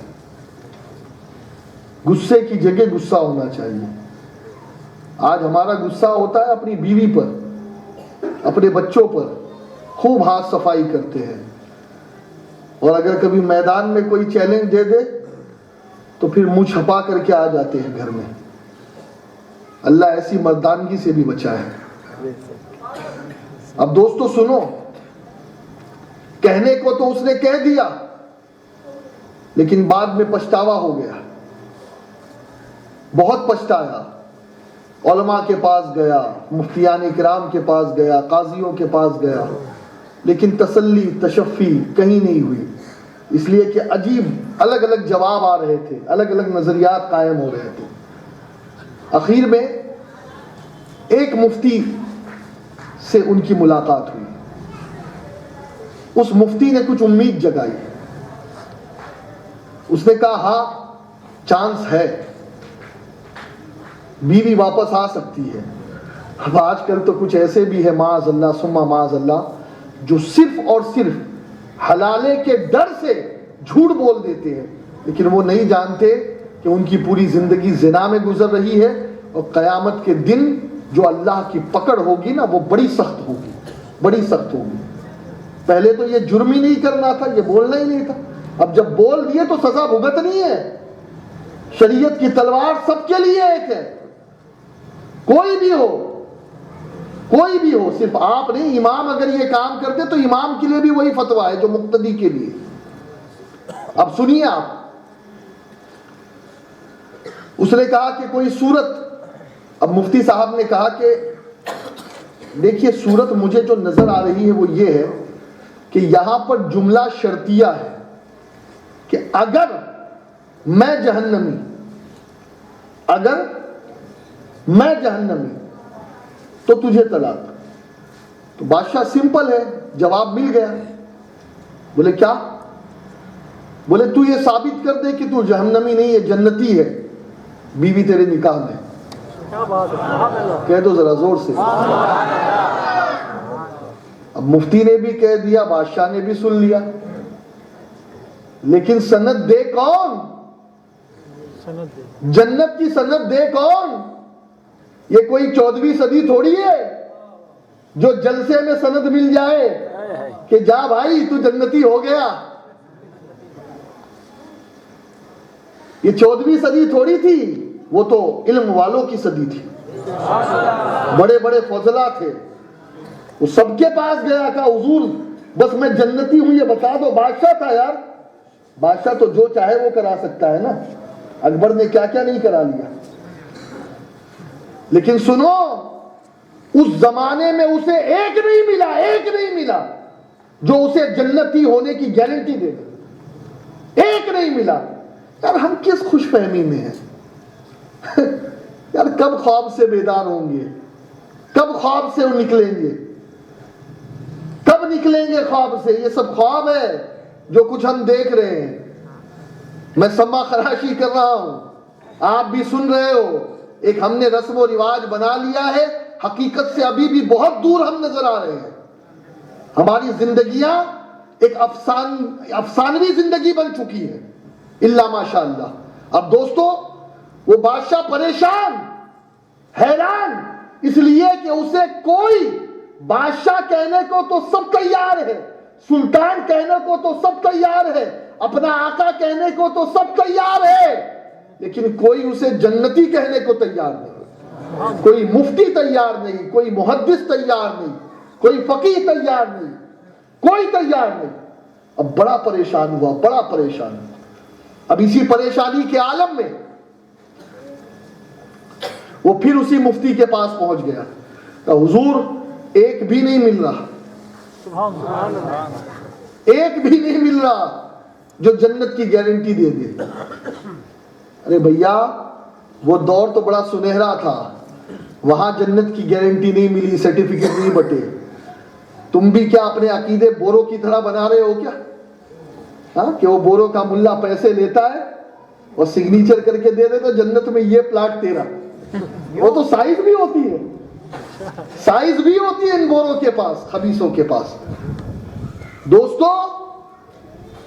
غصے کی جگہ غصہ ہونا چاہیے. آج ہمارا غصہ ہوتا ہے اپنی بیوی پر، اپنے بچوں پر، خوب ہاتھ صفائی کرتے ہیں. اور اگر کبھی میدان میں کوئی چیلنج دے دے تو پھر منہ چھپا کر کے آ جاتے ہیں گھر میں. اللہ ایسی مردانگی سے بھی بچائے. اب دوستو سنو، کہنے کو تو اس نے کہہ دیا لیکن بعد میں پچھتاوا ہو گیا، بہت پچھتایا. علماء کے پاس گیا، مفتیان کرام کے پاس گیا، قاضیوں کے پاس گیا، لیکن تسلی تشفی کہیں نہیں ہوئی. اس لیے کہ عجیب الگ الگ جواب آ رہے تھے، الگ الگ نظریات قائم ہو رہے تھے. اخیر میں ایک مفتی سے ان کی ملاقات ہوئی. اس مفتی نے کچھ امید جگائی. اس نے کہا ہاں چانس ہے، بیوی واپس آ سکتی ہے. اب آج کل تو کچھ ایسے بھی ہے معاذ اللہ ثم معاذ اللہ جو صرف اور صرف حلالے کے ڈر سے جھوٹ بول دیتے ہیں، لیکن وہ نہیں جانتے کہ ان کی پوری زندگی زنا میں گزر رہی ہے. اور قیامت کے دن جو اللہ کی پکڑ ہوگی نا وہ بڑی سخت ہوگی، بڑی سخت ہوگی. پہلے تو یہ جرم ہی نہیں کرنا تھا، یہ بولنا ہی نہیں تھا. اب جب بول دیے تو سزا بھگتنی ہے. شریعت کی تلوار سب کے لیے ایک ہے، کوئی بھی ہو، کوئی بھی ہو، صرف آپ نہیں. امام اگر یہ کام کرتے تو امام کے لیے بھی وہی فتویٰ ہے جو مقتدی کے لیے. اب سنیے آپ، اس نے کہا کہ کوئی صورت. اب مفتی صاحب نے کہا کہ دیکھیے صورت مجھے جو نظر آ رہی ہے وہ یہ ہے کہ یہاں پر جملہ شرطیہ ہے کہ اگر میں جہنمی، اگر میں جہنمی تو تجھے طلاق. تو بادشاہ سمپل ہے، جواب مل گیا. بولے کیا؟ بولے تو یہ ثابت کر دے کہ تو جہنمی نہیں ہے، جنتی ہے، بیوی تیرے نکاح میں. کہہ دو ذرا زور سے. اب مفتی نے بھی کہہ دیا، بادشاہ نے بھی سن لیا، لیکن سند دے کون؟ جنت کی سند دے کون؟ یہ کوئی 14ویں صدی تھوڑی ہے جو جلسے میں سند مل جائے کہ جا بھائی تو جنتی ہو گیا. یہ 14ویں صدی تھوڑی تھی وہ تو علم والوں کی صدی تھی، بڑے بڑے فضلا تھے، وہ سب کے پاس گیا، کہا حضور بس میں جنتی ہوں یہ بتا دو۔ بادشاہ تھا یار، بادشاہ تو جو چاہے وہ کرا سکتا ہے نا، اکبر نے کیا کیا نہیں کرا لیا۔ لیکن سنو، اس زمانے میں اسے ایک نہیں ملا جو اسے جنتی ہونے کی گارنٹی دے دے، ایک نہیں ملا۔ یار ہم کس خوش فہمی میں ہیں یار، کب خواب سے بیدار ہوں گے، کب خواب سے نکلیں گے، کب نکلیں گے خواب سے؟ یہ سب خواب ہے جو کچھ ہم دیکھ رہے ہیں۔ میں سما خراشی کر رہا ہوں، آپ بھی سن رہے ہو، ایک ہم نے رسم و رواج بنا لیا ہے، حقیقت سے ابھی بھی بہت دور ہم نظر آ رہے ہیں۔ ہماری زندگیاں ایک افسانوی زندگی بن چکی ہے، الا ماشاء اللہ۔ اب دوستو، وہ بادشاہ پریشان، حیران، اس لیے کہ اسے کوئی بادشاہ کہنے کو تو سب تیار ہے، سلطان کہنے کو تو سب تیار ہے، اپنا آقا کہنے کو تو سب تیار ہے، لیکن کوئی اسے جنتی کہنے کو تیار نہیں، کوئی مفتی تیار نہیں، کوئی محدث تیار نہیں، کوئی فقیہ تیار نہیں، کوئی تیار نہیں۔ اب بڑا پریشان ہوا، بڑا پریشان ہوا۔ اب اسی پریشانی کے عالم میں وہ پھر اسی مفتی کے پاس پہنچ گیا، کہ حضور ایک بھی نہیں مل رہا، ایک بھی نہیں مل رہا جو جنت کی گارنٹی دے دے۔ ارے بھیا، وہ دور تو بڑا سنہرا تھا، وہاں جنت کی گارنٹی نہیں ملی، سرٹیفکیٹ نہیں بٹے۔ تم بھی کیا اپنے عقیدے بورو کی طرح بنا رہے ہو کیا؟ ہاں، کہ وہ بورو کا ملا پیسے لیتا ہے اور سگنیچر کر کے دے دے تو جنت میں یہ پلاٹ تیرا۔ وہ تو سائز بھی ہوتی ہے، سائز بھی ہوتی ہے ان بوروں کے پاس، خبیثوں کے پاس۔ دوستو،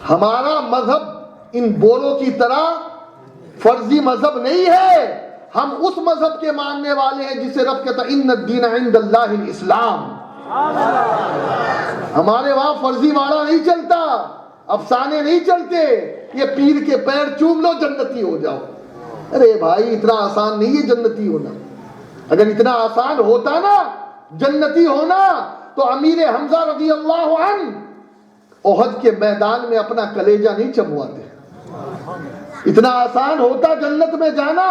ہمارا مذہب ان بوروں کی طرح فرضی مذہب نہیں ہے، ہم اس مذہب کے ماننے والے ہیں جسے رب کہتا ان الدین عند اللہ الاسلام۔ ہمارے وہاں فرضی واڑا نہیں چلتا، افسانے نہیں چلتے، یہ پیر کے پیر چوم لو جنتی ہو جاؤ۔ ارے بھائی، اتنا آسان نہیں ہے جنتی ہونا۔ اگر اتنا آسان ہوتا نا جنتی ہونا تو امیر حمزہ رضی اللہ عنہ احد کے میدان میں اپنا کلیجہ نہیں چبواتے۔ اتنا آسان ہوتا جنت میں جانا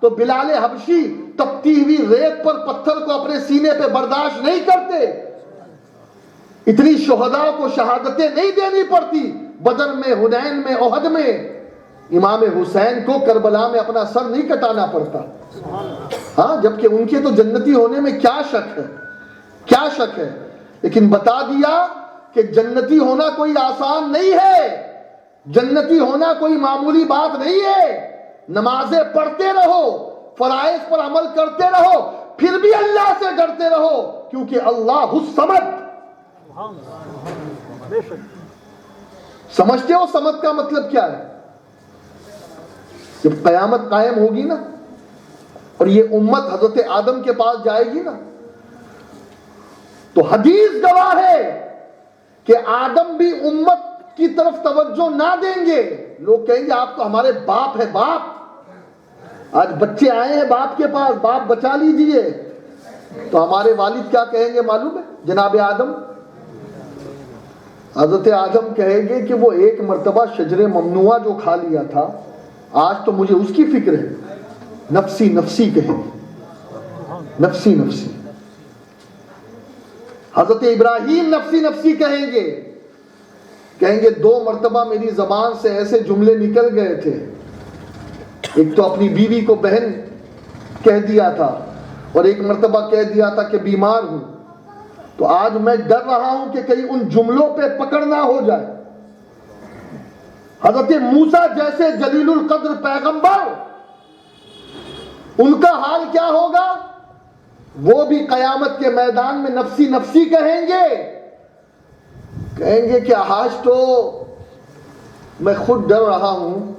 تو بلال حبشی تپتی ہوئی ریت پر پتھر کو اپنے سینے پہ برداشت نہیں کرتے، اتنی شہداء کو شہادتیں نہیں دینی پڑتی، بدر میں، حنین میں، احد میں امام حسین کو کربلا میں اپنا سر نہیں کٹانا پڑتا۔ ہاں، جبکہ ان کے تو جنتی ہونے میں کیا شک ہے، کیا شک ہے۔ لیکن بتا دیا کہ جنتی ہونا کوئی آسان نہیں ہے، جنتی ہونا کوئی معمولی بات نہیں ہے۔ نمازیں پڑھتے رہو، فرائض پر عمل کرتے رہو، پھر بھی اللہ سے ڈرتے رہو، کیونکہ اللہ الصمد۔ سمجھتے ہو صمد کا مطلب کیا ہے؟ جب قیامت قائم ہوگی نا اور یہ امت حضرت آدم کے پاس جائے گی نا، تو حدیث گواہ ہے کہ آدم بھی امت کی طرف توجہ نہ دیں گے۔ لوگ کہیں گے آپ تو ہمارے باپ ہے، باپ، آج بچے آئے ہیں باپ کے پاس، باپ بچا لیجئے۔ تو ہمارے والد کیا کہیں گے معلوم ہے؟ جناب آدم، حضرت آدم کہیں گے کہ وہ ایک مرتبہ شجر ممنوعہ جو کھا لیا تھا، آج تو مجھے اس کی فکر ہے۔ نفسی نفسی کہیں گے، نفسی نفسی۔ حضرت ابراہیم نفسی نفسی کہیں گے، کہیں گے 2 مرتبہ میری زبان سے ایسے جملے نکل گئے تھے، ایک تو اپنی بیوی کو بہن کہہ دیا تھا اور ایک مرتبہ کہہ دیا تھا کہ بیمار ہوں، تو آج میں ڈر رہا ہوں کہ کہیں ان جملوں پہ پکڑ نہ ہو جائے۔ حضرت موسیٰ جیسے جلیل القدر پیغمبر، ان کا حال کیا ہوگا؟ وہ بھی قیامت کے میدان میں نفسی نفسی کہیں گے، کہیں گے کہ آج تو میں خود ڈر رہا ہوں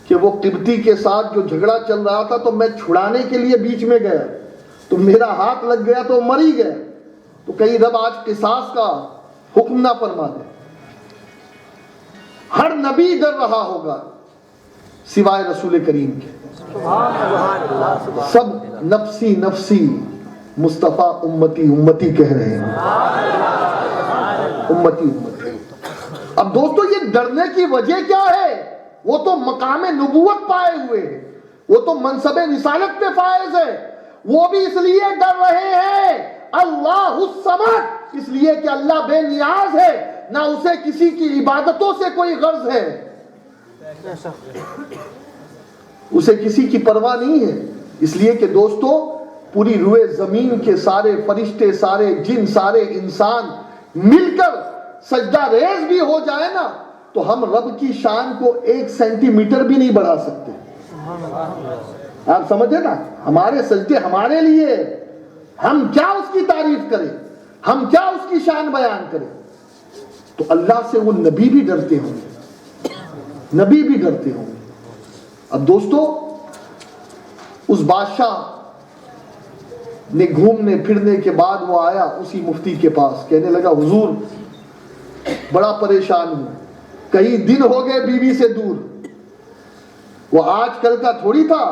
کہ وہ قبطی کے ساتھ جو جھگڑا چل رہا تھا تو میں چھڑانے کے لیے بیچ میں گیا تو میرا ہاتھ لگ گیا تو مر ہی گیا، تو کہیں رب آج قصاص کا حکم نہ فرما دے۔ ہر نبی ڈر رہا ہوگا سوائے رسول کریم کے۔ سب نفسی نفسی مصطفیٰ امتی امتی کہہ رہے ہیں، امتی امتی۔ اب دوستو یہ ڈرنے کی وجہ کیا ہے؟ وہ تو مقام نبوت پائے ہوئے ہیں، وہ تو منصب رسالت پہ فائز ہے، وہ بھی اس لیے ڈر رہے ہیں اللہ الصمد، اس لیے کہ اللہ بے نیاز ہے، نہ اسے کسی کی عبادتوں سے کوئی غرض ہے، اسے کسی کی پرواہ نہیں ہے۔ اس لیے کہ دوستو پوری روئے زمین کے سارے فرشتے، سارے جن، سارے انسان مل کر سجدہ ریز بھی ہو جائے نا تو ہم رب کی شان کو 1 سینٹی میٹر بھی نہیں بڑھا سکتے۔ آپ سمجھے نا، ہمارے سجدے ہمارے لیے، ہم کیا اس کی تعریف کریں، ہم کیا اس کی شان بیان کریں؟ تو اللہ سے وہ نبی بھی ڈرتے ہوں گے، نبی بھی ڈرتے ہوں گے۔ اب دوستو اس بادشاہ نے گھومنے پھرنے کے بعد وہ آیا اسی مفتی کے پاس، کہنے لگا حضور بڑا پریشان ہوں، کئی دن ہو گئے بیوی سے دور۔ وہ آج کل کا تھوڑی تھا،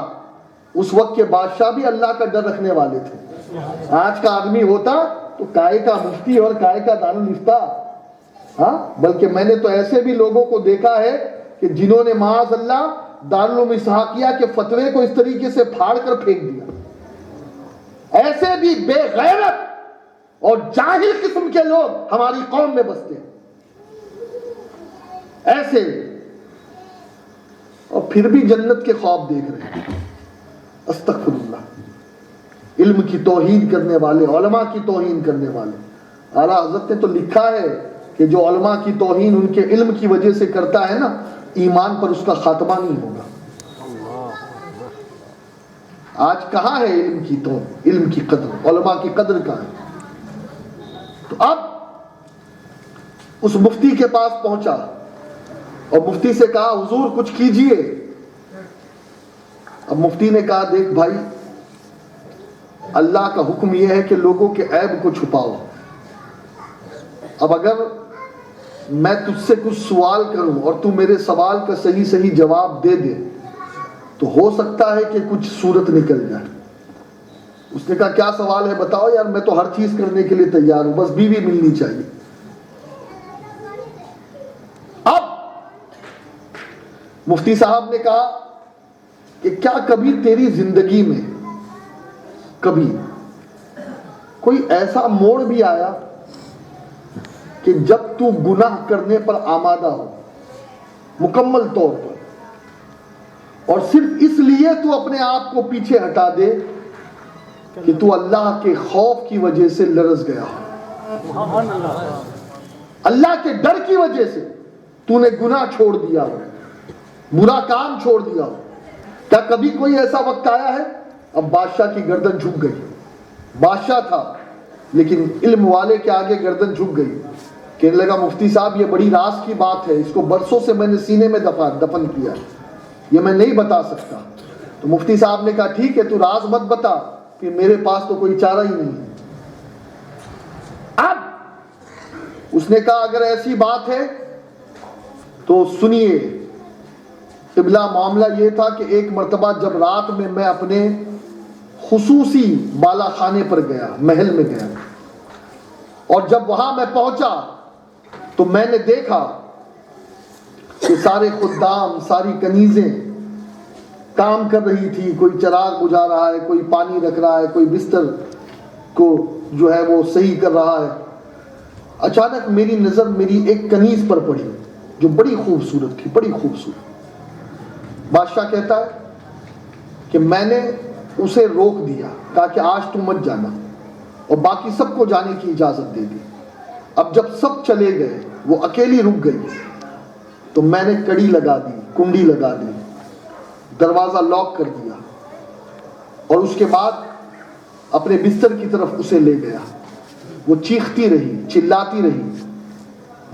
اس وقت کے بادشاہ بھی اللہ کا ڈر رکھنے والے تھے۔ آج کا آدمی ہوتا تو کائے کا مفتی اور کائے کا دارالفتہ، ہاں، بلکہ میں نے تو ایسے بھی لوگوں کو دیکھا ہے کہ جنہوں نے معاذ اللہ دارالعلوم اسحاقیہ کے فتوے کو اس طریقے سے پھاڑ کر پھینک دیا۔ ایسے بھی بے غیرت اور جاہل قسم کے لوگ ہماری قوم میں بستے ہیں، ایسے، اور پھر بھی جنت کے خواب دیکھ رہے ہیں۔ استغفر اللہ، علم کی توہین کرنے والے، علماء کی توہین کرنے والے۔ اعلیٰ حضرت نے تو لکھا ہے کہ جو علماء کی توہین ان کے علم کی وجہ سے کرتا ہے نا، ایمان پر اس کا خاتمہ نہیں ہوگا۔ آج کہاں ہے علم کی توہین، علم کی قدر، علماء کی قدر کہاں ہے؟ تو اب اس مفتی کے پاس پہنچا اور مفتی سے کہا حضور کچھ کیجئے۔ اب مفتی نے کہا دیکھ بھائی، اللہ کا حکم یہ ہے کہ لوگوں کے عیب کو چھپاؤ۔ اب اگر میں تجھ سے کچھ سوال کروں اور تو میرے سوال کا صحیح صحیح جواب دے دے تو ہو سکتا ہے کہ کچھ صورت نکل جائے۔ اس نے کہا کیا سوال ہے بتاؤ یار، میں تو ہر چیز کرنے کے لیے تیار ہوں، بس بیوی ملنی چاہیے۔ اب مفتی صاحب نے کہا کہ کیا کبھی تیری زندگی میں کبھی کوئی ایسا موڑ بھی آیا کہ جب تو گناہ کرنے پر آمادہ ہو مکمل طور پر، اور صرف اس لیے تو اپنے آپ کو پیچھے ہٹا دے کہ تو اللہ کے خوف کی وجہ سے لرز گیا ہو، اللہ کے ڈر کی وجہ سے تو نے گناہ چھوڑ دیا ہو، برا کام چھوڑ دیا ہو؟ کیا کبھی کوئی ایسا وقت آیا ہے؟ اب بادشاہ کی گردن جھک گئی، بادشاہ تھا لیکن علم والے کے آگے گردن جھک گئی۔ کہنے لگا مفتی صاحب یہ بڑی راز کی بات ہے، اس کو برسوں سے میں نے سینے میں دفن کیا ہے، یہ میں نہیں بتا سکتا۔ تو مفتی صاحب نے کہا ٹھیک ہے تو راز مت بتا کہ میرے پاس تو کوئی چارہ ہی نہیں ہے۔ اب اس نے کہا اگر ایسی بات ہے تو سنیے۔ قبلہ معاملہ یہ تھا کہ ایک مرتبہ جب رات میں اپنے خصوصی بالا خانے پر گیا، محل میں گیا، اور جب وہاں میں پہنچا تو میں نے دیکھا کہ سارے خدام، ساری کنیزیں کام کر رہی تھی، کوئی چراغ بجھا رہا ہے، کوئی پانی رکھ رہا ہے، کوئی بستر کو جو ہے وہ صحیح کر رہا ہے۔ اچانک میری نظر میری ایک کنیز پر پڑی جو بڑی خوبصورت تھی، بڑی خوبصورت۔ بادشاہ کہتا ہے کہ میں نے اسے روک دیا، کہا کہ آج تم مت جانا، اور باقی سب کو جانے کی اجازت دے دی۔ اب جب سب چلے گئے وہ اکیلی رک گئی، تو میں نے کڑی لگا دی، کنڈی لگا دی، دروازہ لاک کر دیا، اور اس کے بعد اپنے بستر کی طرف اسے لے گیا۔ وہ چیختی رہی، چلاتی رہی،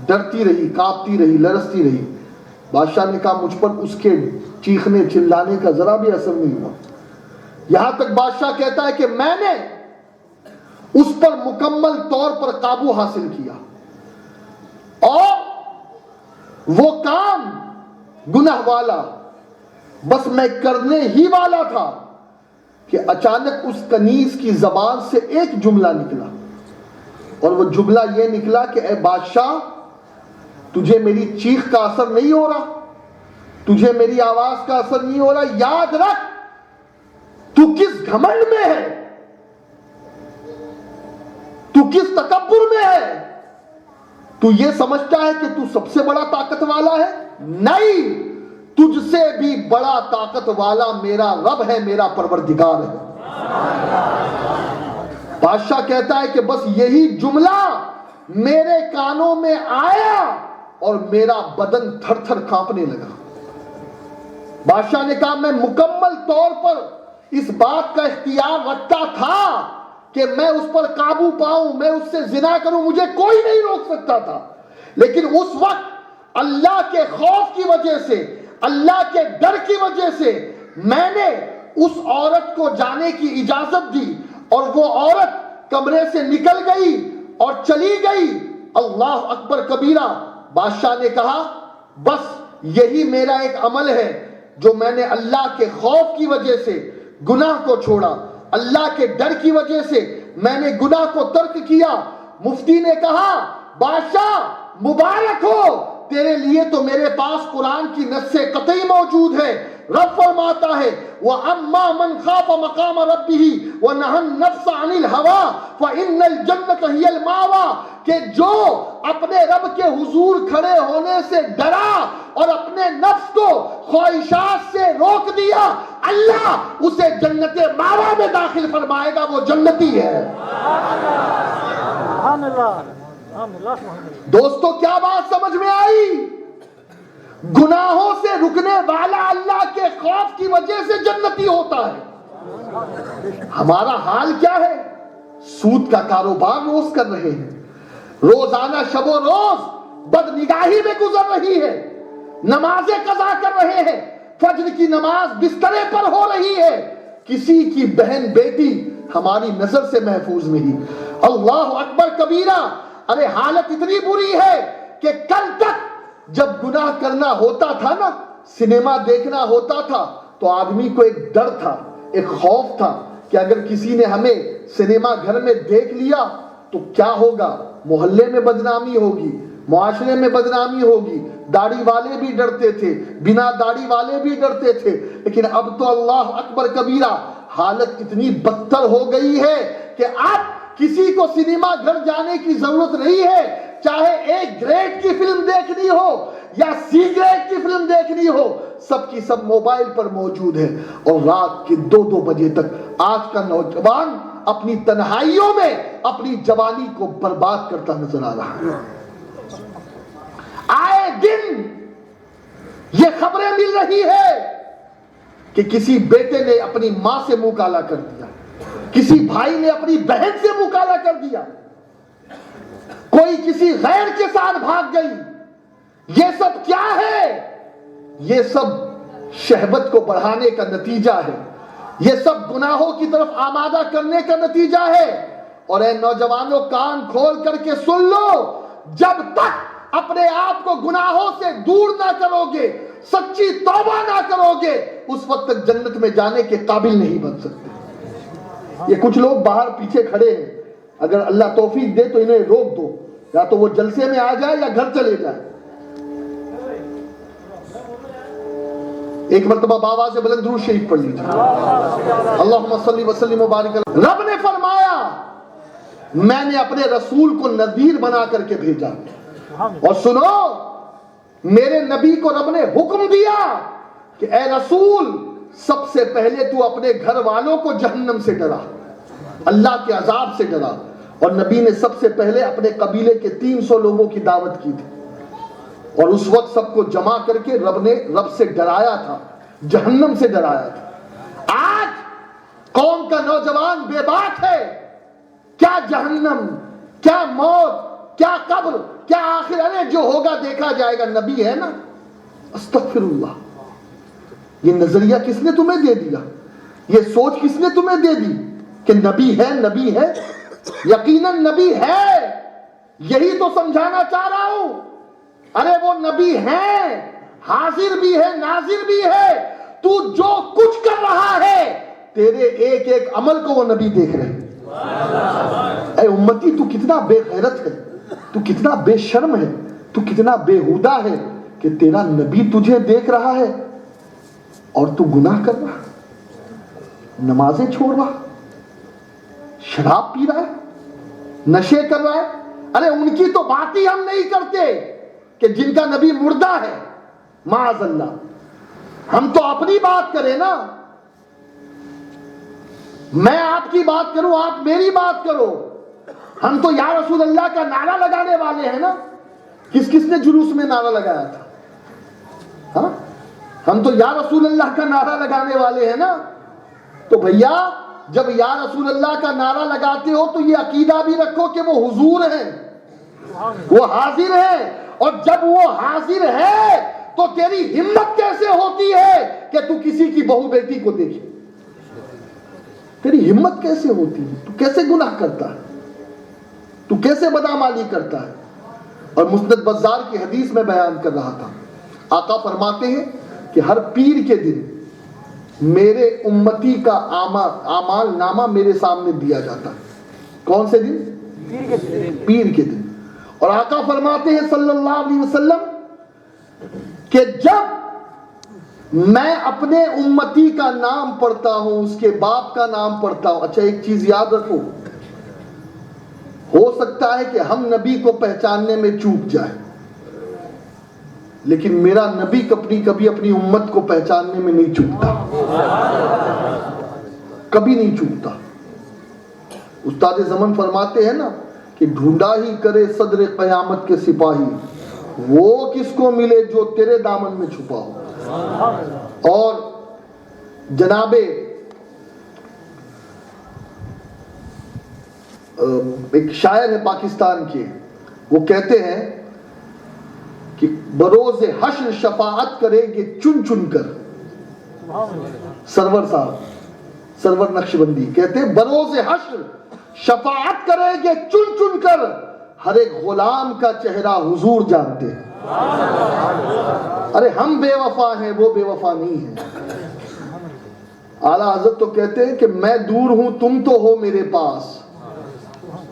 ڈرتی رہی، کانپتی رہی، لرزتی رہی۔ بادشاہ نے کہا مجھ پر اس کے چیخنے چلانے کا ذرا بھی اثر نہیں ہوا، یہاں تک بادشاہ کہتا ہے کہ میں نے اس پر مکمل طور پر قابو حاصل کیا، اور وہ کام گناہ والا بس میں کرنے ہی والا تھا کہ اچانک اس کنیز کی زبان سے ایک جملہ نکلا، اور وہ جملہ یہ نکلا کہ اے بادشاہ، تجھے میری چیخ کا اثر نہیں ہو رہا، تجھے میری آواز کا اثر نہیں ہو رہا، یاد رکھ تو کس گھمنڈ میں ہے، تو کس تکبر میں ہے، تو یہ سمجھتا ہے کہ تو سب سے بڑا طاقت والا ہے؟ نہیں، تجھ سے بھی بڑا طاقت والا میرا رب ہے، میرا پروردگار ہے۔ بادشاہ کہتا ہے کہ بس یہی جملہ میرے کانوں میں آیا اور میرا بدن تھر تھر کانپنے لگا۔ بادشاہ نے کہا میں مکمل طور پر اس بات کا اختیار رکھتا تھا کہ میں اس پر قابو پاؤں، میں اس سے زنا کروں، مجھے کوئی نہیں روک سکتا تھا، لیکن اس وقت اللہ کے خوف کی وجہ سے، اللہ کے ڈر کی وجہ سے میں نے اس عورت کو جانے کی اجازت دی، اور وہ عورت کمرے سے نکل گئی اور چلی گئی۔ اللہ اکبر کبیرہ۔ بادشاہ نے کہا بس یہی میرا ایک عمل ہے جو میں نے اللہ کے خوف کی وجہ سے گناہ کو چھوڑا، اللہ کے ڈر کی وجہ سے میں نے گناہ کو ترک کیا۔ مفتی نے کہا بادشاہ مبارک ہو، تیرے لیے تو میرے پاس قرآن کی نص قطعی موجود ہے۔ رب فرماتا ہے وَأَمَّا مَنْ خَافَ مَقَامَ رَبِّهِ وَنَهَى النَّفْسَ عَنِ الْهَوَىٰ فَإِنَّ الْجَنَّةَ هِيَ الْمَأْوَىٰ، کہ جو اپنے رب کے حضور کھڑے ہونے سے ڈرا اور اپنے نفس کو خواہشات سے روک دیا، اللہ اسے جنت ماوا میں داخل فرمائے گا، وہ جنتی ہے۔ دوستو کیا بات سمجھ میں آئی؟ گناہوں سے رکنے والا اللہ کے خوف کی وجہ سے جنتی ہوتا ہے۔ ہمارا حال کیا ہے؟ سود کا کاروبار روز کر رہے ہیں، روزانہ شب و روز بد نگاہی میں گزر رہی ہے، نمازیں قضا کر رہے ہیں، فجر کی نماز بسترے پر ہو رہی ہے، کسی کی بہن بیٹی ہماری نظر سے محفوظ نہیں۔ اللہ اکبر کبیرہ۔ ارے حالت اتنی بری ہے کہ کل تک جب گناہ کرنا ہوتا تھا نا، سنیما دیکھنا ہوتا تھا، تو آدمی کو ایک ڈر تھا، ایک خوف تھا کہ اگر کسی نے ہمیں سنیما گھر میں دیکھ لیا تو کیا ہوگا؟ محلے میں بدنامی ہوگی، معاشرے میں بدنامی ہوگی۔ داڑھی والے بھی ڈرتے تھے، بنا داڑھی والے بھی ڈرتے تھے، لیکن اب تو اللہ اکبر کبیرہ حالت اتنی بدتر ہو گئی ہے کہ اب کسی کو سنیما گھر جانے کی ضرورت نہیں ہے، چاہے ایک گریڈ کی فلم دیکھنی ہو یا سی گریڈ کی فلم دیکھنی ہو، سب کی سب موبائل پر موجود ہے، اور رات کے 2-2 بجے تک آج کا نوجوان اپنی تنہائیوں میں اپنی جوانی کو برباد کرتا نظر آ رہا ہے۔ آئے دن یہ خبریں مل رہی ہے کہ کسی بیٹے نے اپنی ماں سے منہ کالا کر دیا، کسی بھائی نے اپنی بہن سے منہ کالا کر دیا، کوئی کسی غیر کے ساتھ بھاگ گئی۔ یہ سب کیا ہے؟ یہ سب شہوت کو بڑھانے کا نتیجہ ہے، یہ سب گناہوں کی طرف آمادہ کرنے کا نتیجہ ہے۔ اور اے نوجوانوں کان کھول کر کے سن لو، جب تک اپنے آپ کو گناہوں سے دور نہ کرو گے، سچی توبہ نہ کرو گے، اس وقت تک جنت میں جانے کے قابل نہیں بن سکتے۔ یہ کچھ لوگ باہر پیچھے کھڑے ہیں، اگر اللہ توفیق دے تو انہیں روک دو، یا تو وہ جلسے میں آ جائے یا گھر چلے جائے۔ ایک مرتبہ بابا سے بلند درود شریف پڑھ لیجیے۔ اللہم صلی وسلم وبارک علیہ۔ رب نے فرمایا میں نے اپنے رسول کو نذیر بنا کر کے بھیجا، اور سنو میرے نبی کو رب نے حکم دیا کہ اے رسول سب سے پہلے تو اپنے گھر والوں کو جہنم سے ڈرا، اللہ کے عذاب سے ڈرا، اور نبی نے سب سے پہلے اپنے قبیلے کے 300 لوگوں کی دعوت کی تھی، اور اس وقت سب کو جمع کر کے رب سے ڈرایا تھا، جہنم سے ڈرایا تھا۔ آج قوم کا نوجوان بے باک ہے، کیا جہنم، کیا موت، کیا قبر، کیا آخر، ارے جو ہوگا دیکھا جائے گا، نبی ہے نا۔ استغفر اللہ، یہ نظریہ کس نے تمہیں دے دیا؟ یہ سوچ کس نے تمہیں دے دی کہ نبی ہے؟ نبی ہے، یقیناً نبی ہے، یہی تو سمجھانا چاہ رہا ہوں۔ ارے وہ نبی ہیں، حاضر بھی ہے، ناظر بھی ہے، تو جو کچھ کر رہا ہے تیرے ایک ایک عمل کو وہ نبی دیکھ رہے ہیں۔ اے امتی تو کتنا بے غیرت ہے، تو کتنا بے شرم ہے، تو کتنا بےہودہ ہے کہ تیرا نبی تجھے دیکھ رہا ہے اور تو گناہ کر رہا، نمازیں چھوڑ رہا، شراب پی رہا ہے، نشے کر رہا ہے۔ ارے ان کی تو بات ہی ہم نہیں کرتے کہ جن کا نبی مردہ ہے، معاذ اللہ۔ ہم تو اپنی بات کریں نا، میں آپ کی بات کروں، آپ میری بات کرو۔ ہم تو یا رسول اللہ کا نعرہ لگانے والے ہیں نا۔ کس کس نے جلوس میں نعرہ لگایا تھا؟ ہاں، ہم تو یا رسول اللہ کا نعرہ لگانے والے ہیں نا۔ تو بھیا جب یا رسول اللہ کا نعرہ لگاتے ہو تو یہ عقیدہ بھی رکھو کہ وہ حضور ہیں، وہ حاضر ہیں، اور جب وہ حاضر ہے تو تیری ہمت کیسے ہوتی ہے کہ تو کسی کی بہو بیٹی کو دیکھے؟ تیری ہمت کیسے ہوتی ہے؟ تو کیسے گناہ کرتا ہے؟ تو کیسے بدعمالی کرتا ہے؟ اور مسند بزار کی حدیث میں بیان کر رہا تھا، آقا فرماتے ہیں کہ ہر پیر کے دن میرے امتی کا اعمال نامہ میرے سامنے دیا جاتا ہے۔ کون سے دن؟ پیر کے دن۔ اور آقا فرماتے ہیں صلی اللہ علیہ وسلم کہ جب میں اپنے امتی کا نام پڑھتا ہوں، اس کے باپ کا نام پڑھتا ہوں۔ اچھا ایک چیز یاد رکھو، ہو سکتا ہے کہ ہم نبی کو پہچاننے میں چوک جائے، لیکن میرا نبی کبھی اپنی امت کو پہچاننے میں نہیں چوکتا، کبھی نہیں چوکتا۔ استاد زمن فرماتے ہیں نا کہ ڈھونڈا ہی کرے صدر قیامت کے سپاہی، وہ کس کو ملے جو تیرے دامن میں چھپا ہو۔ اور جناب ایک شاعر ہے پاکستان کے، وہ کہتے ہیں کہ بروز حشر شفاعت کرے گے چن چن کر۔ سرور صاحب، سرور نقشبندی کہتے ہیں بروز حشر شفاعت کرے گے چن چن کر، ہر ایک غلام کا چہرہ حضور جانتے ہیں۔ ارے ہم بے وفا ہیں، وہ بے وفا نہیں ہیں۔ اعلیٰ حضرت تو کہتے ہیں کہ میں دور ہوں تم تو ہو میرے پاس،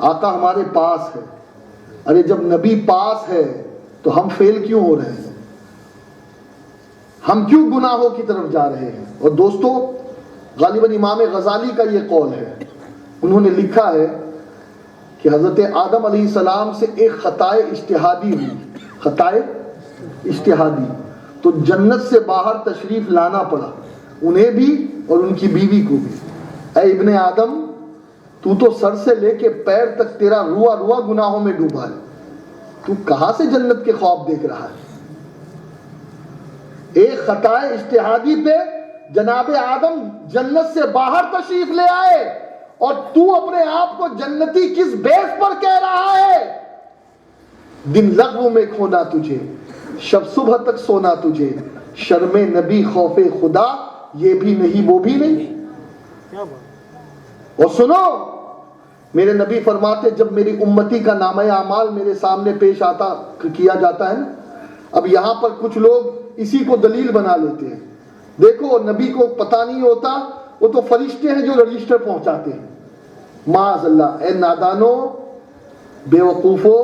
آقا ہمارے پاس ہے۔ ارے جب نبی پاس ہے تو ہم فیل کیوں ہو رہے ہیں؟ ہم کیوں گناہوں کی طرف جا رہے ہیں؟ اور دوستو غالباً امام غزالی کا یہ قول ہے، انہوں نے لکھا ہے کہ حضرت آدم علیہ السلام سے ایک خطائے اجتہادی ہوئی، خطائے اجتہادی، تو جنت سے باہر تشریف لانا پڑا انہیں بھی اور ان کی بیوی کو بھی۔ اے ابن آدم، تو سر سے لے کے پیر تک تیرا روا روا گناہوں میں ڈوبا ہے، تو کہاں سے جنت کے خواب دیکھ رہا ہے؟ ایک خطائے اجتہادی پہ جناب آدم جنت سے باہر تشریف لے آئے، اور تو اپنے آپ کو جنتی کس بیس پر کہہ رہا ہے؟ دن لغو میں کھونا تجھے، شب صبح تک سونا تجھے، شرم نبی خوف خدا یہ بھی نہیں وہ بھی نہیں۔ اور سنو، میرے نبی فرماتے جب میری امتی کا نامہ اعمال میرے سامنے پیش کیا جاتا ہے نا، اب یہاں پر کچھ لوگ اسی کو دلیل بنا لیتے ہیں۔ دیکھو نبی کو پتہ نہیں ہوتا، وہ تو فرشتے ہیں جو رجسٹر پہنچاتے ہیں۔ معاذ اللہ، اے نادانو، بے وقوفو،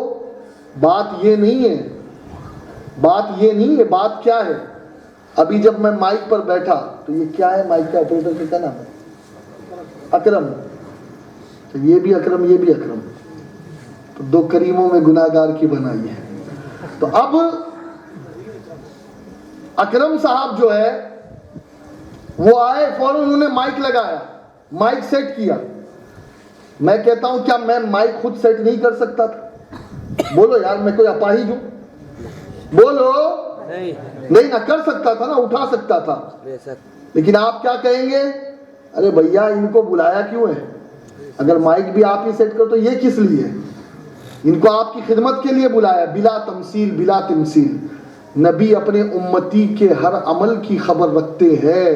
بات یہ نہیں ہے، بات یہ نہیں ہے، بات کیا ہے؟ ابھی جب میں مائک پر بیٹھا تو یہ کیا ہے؟ مائک کا آپریٹر کا کیا نام ہے؟ اکرم، تو یہ بھی اکرم یہ بھی اکرم، تو دو کریموں میں گناہگار کی بنائی ہے۔ تو اب اکرم صاحب جو ہے وہ آئے، فوراً انہوں نے مائک لگایا، مائک سیٹ کیا۔ میں کہتا ہوں کیا میں مائک خود سیٹ نہیں کر سکتا تھا؟ بولو یار، میں کوئی اپاہج ہوں؟ بولو نہیں نہ کر سکتا تھا نا، اٹھا سکتا تھا۔ لیکن آپ کیا کہیں گے؟ ارے بھیا ان کو بلایا کیوں ہے؟ اگر مائک بھی آپ ہی سیٹ کرو تو یہ کس لیے؟ ان کو آپ کی خدمت کے لیے بلایا، بلا تمثیل بلا تمثیل۔ نبی اپنے امتی کے ہر عمل کی خبر رکھتے ہیں،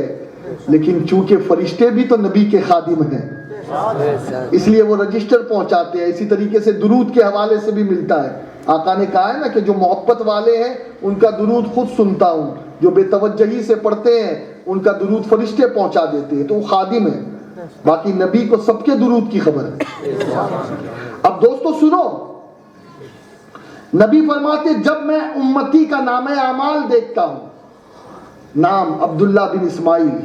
لیکن چونکہ فرشتے بھی تو نبی کے خادم ہیں، اس لیے وہ رجسٹر پہنچاتے ہیں۔ اسی طریقے سے درود کے حوالے سے بھی ملتا ہے، آقا نے کہا ہے نا کہ جو محبت والے ہیں ان کا درود خود سنتا ہوں، جو بے توجہی سے پڑھتے ہیں ان کا درود فرشتے پہنچا دیتے ہیں تو وہ خادم ہے, باقی نبی کو سب کے درود کی خبر ہے. اب دوستو سنو, نبی فرماتے جب میں امتی کا نام اعمال دیکھتا ہوں, نام عبداللہ بن اسماعیل,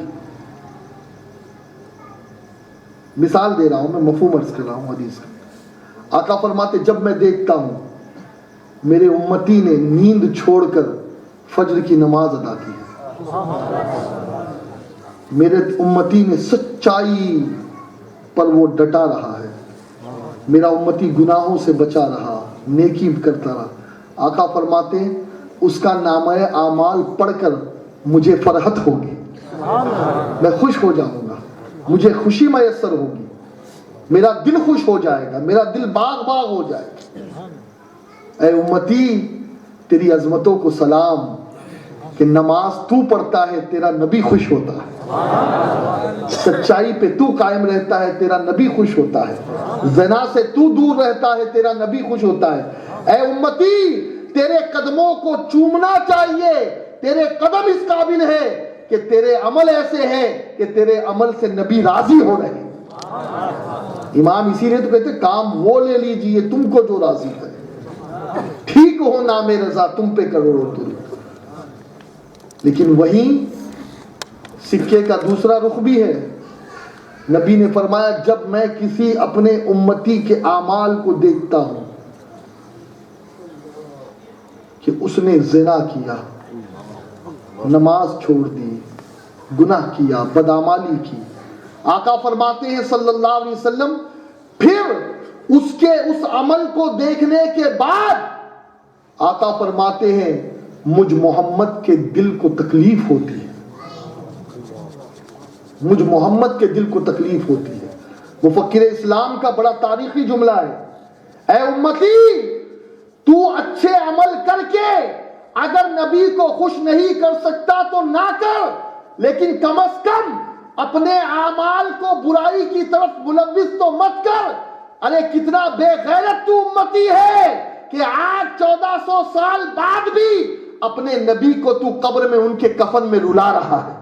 مثال دے رہا ہوں میں, مفہوم عرض کر رہا ہوں حدیث کا. آقا فرماتے جب میں دیکھتا ہوں میرے امتی نے نیند چھوڑ کر فجر کی نماز ادا کی ہے, میرے امتی نے سچائی پر وہ ڈٹا رہا ہے, میرا امتی گناہوں سے بچا رہا, نیکی کرتا رہا, آقا فرماتے ہیں اس کا نامہ اعمال پڑھ کر مجھے فرحت ہوگی, میں خوش ہو جاؤں گا, مجھے خوشی میسر ہوگی, میرا دل خوش ہو جائے گا, میرا دل باغ باغ ہو جائے گا. اے امتی تیری عظمتوں کو سلام کہ نماز تو پڑھتا ہے تیرا نبی خوش ہوتا ہے, سچائی پہ تو قائم رہتا ہے تیرا نبی خوش ہوتا ہے, زنا سے تو دور رہتا ہے تیرا نبی خوش ہوتا ہے. اے امتی تیرے قدموں کو چومنا چاہیے, تیرے قدم اس قابل ہے کہ تیرے عمل ایسے ہیں کہ تیرے عمل سے نبی راضی ہو رہے ہیں. امام اسی لیے تو کہتے کام وہ لے لیجئے تم کو جو راضی کرے, ٹھیک ہو نام رضا تم پہ کروڑوں درود. لیکن وہیں سکے کا دوسرا رخ بھی ہے. نبی نے فرمایا جب میں کسی اپنے امتی کے اعمال کو دیکھتا ہوں کہ اس نے زنا کیا, نماز چھوڑ دی, گناہ کیا, بدعمالی کی, آقا فرماتے ہیں صلی اللہ علیہ وسلم پھر اس کے اس عمل کو دیکھنے کے بعد آقا فرماتے ہیں مجھ محمد کے دل کو تکلیف ہوتی ہے, مجھ محمد کے دل کو تکلیف ہوتی ہے. مفکر اسلام کا بڑا تاریخی جملہ ہے, اے امتی تو اچھے عمل کر کے اگر نبی کو خوش نہیں کر سکتا تو نہ کر, لیکن کم از کم اپنے اعمال کو برائی کی طرف ملوث تو مت کر. ارے کتنا بے غیرت تو امتی ہے کہ آج 1400 سال بعد بھی اپنے نبی کو تو قبر میں ان کے کفن میں رلا رہا ہے,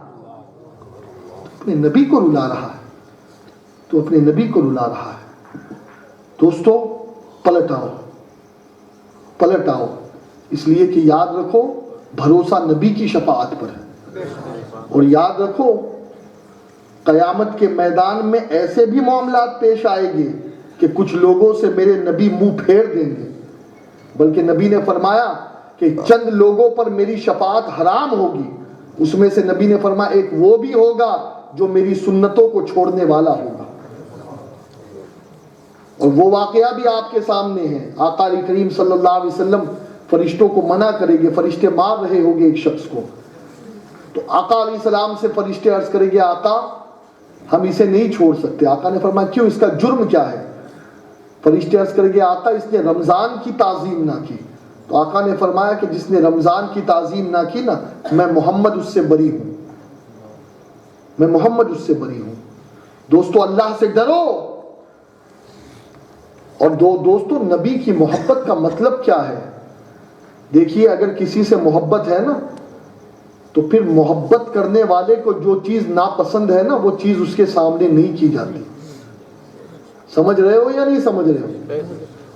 اپنے نبی کو رلا رہا ہے, تو اپنے نبی کو رلا رہا ہے. دوستو پلٹ آؤ, پلٹ آؤ, اس لیے کہ یاد رکھو بھروسہ نبی کی شفاعت پر ہے, اور یاد رکھو قیامت کے میدان میں ایسے بھی معاملات پیش آئے گے کہ کچھ لوگوں سے میرے نبی منہ پھیر دیں گے, بلکہ نبی نے فرمایا کہ چند لوگوں پر میری شفاعت حرام ہوگی. اس میں سے نبی نے فرمایا ایک وہ بھی ہوگا جو میری سنتوں کو چھوڑنے والا ہوگا, اور وہ واقعہ بھی آپ کے سامنے ہے. آقا علی کریم صلی اللہ علیہ وسلم فرشتوں کو منع کریں گے, فرشتے مار رہے ہوں گے ایک شخص کو, تو آقا علیہ السلام سے فرشتے عرض کریں گے آقا ہم اسے نہیں چھوڑ سکتے. آقا نے فرمایا کیوں, اس کا جرم کیا ہے؟ فرشتے عرض کریں گے آقا اس نے رمضان کی تعظیم نہ کی. تو آقا نے فرمایا کہ جس نے رمضان کی تعظیم نہ کی نا, میں محمد اس سے بری ہوں, میں محمد اس سے بری ہوں. دوستو اللہ سے ڈرو. اور دوستو نبی کی محبت کا مطلب کیا ہے؟ دیکھیے اگر کسی سے محبت ہے نا تو پھر محبت کرنے والے کو جو چیز ناپسند ہے نا وہ چیز اس کے سامنے نہیں کی جاتی. سمجھ رہے ہو یا نہیں سمجھ رہے ہو؟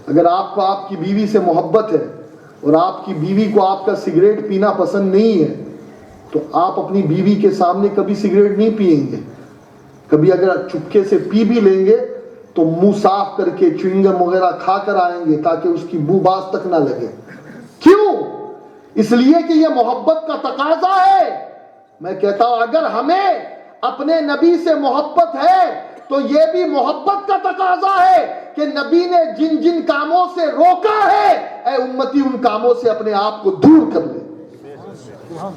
اگر آپ کو آپ کی بیوی سے محبت ہے اور آپ کی بیوی کو آپ کا سگریٹ پینا پسند نہیں ہے تو آپ اپنی بیوی کے سامنے کبھی سگریٹ نہیں پئیں گے. کبھی اگر چپکے سے پی بھی لیں گے تو منہ صاف کر کے چوئنگم وغیرہ کھا کر آئیں گے تاکہ اس کی بو باز تک نہ لگے. کیوں؟ اس لیے کہ یہ محبت کا تقاضا ہے. میں کہتا ہوں اگر ہمیں اپنے نبی سے محبت ہے تو یہ بھی محبت کا تقاضا ہے کہ نبی نے جن جن کاموں سے روکا ہے اے امتی ان کاموں سے اپنے آپ کو دور کر لے.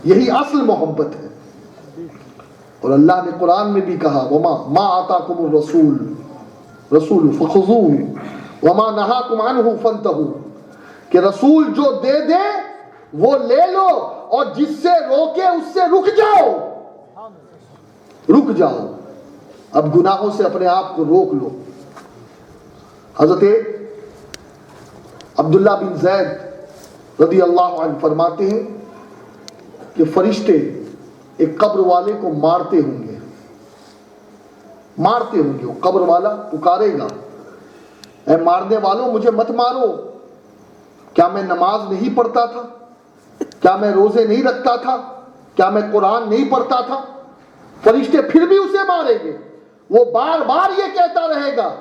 یہی اصل محبت ہے. اور اللہ نے قرآن میں بھی کہا ما آتاکم الرسول رسول فخذوه وما نہاکم عنہ فانتہوا, کہ رسول جو دے دے وہ لے لو اور جس سے روکے اس سے رک جاؤ, رک جاؤ. اب گناہوں سے اپنے آپ کو روک لو. حضرت عبداللہ بن زید رضی اللہ عنہ فرماتے ہیں کہ فرشتے ایک قبر والے کو مارتے ہوں گے، وہ قبر والا پکارے گا، اے مارنے والوں مجھے مت مارو، کیا میں نماز نہیں پڑھتا تھا؟ کیا میں روزے نہیں رکھتا تھا؟ کیا میں قرآن نہیں پڑھتا تھا؟ فرشتے پھر بھی اسے ماریں گے، وہ بار بار یہ کہتا رہے گا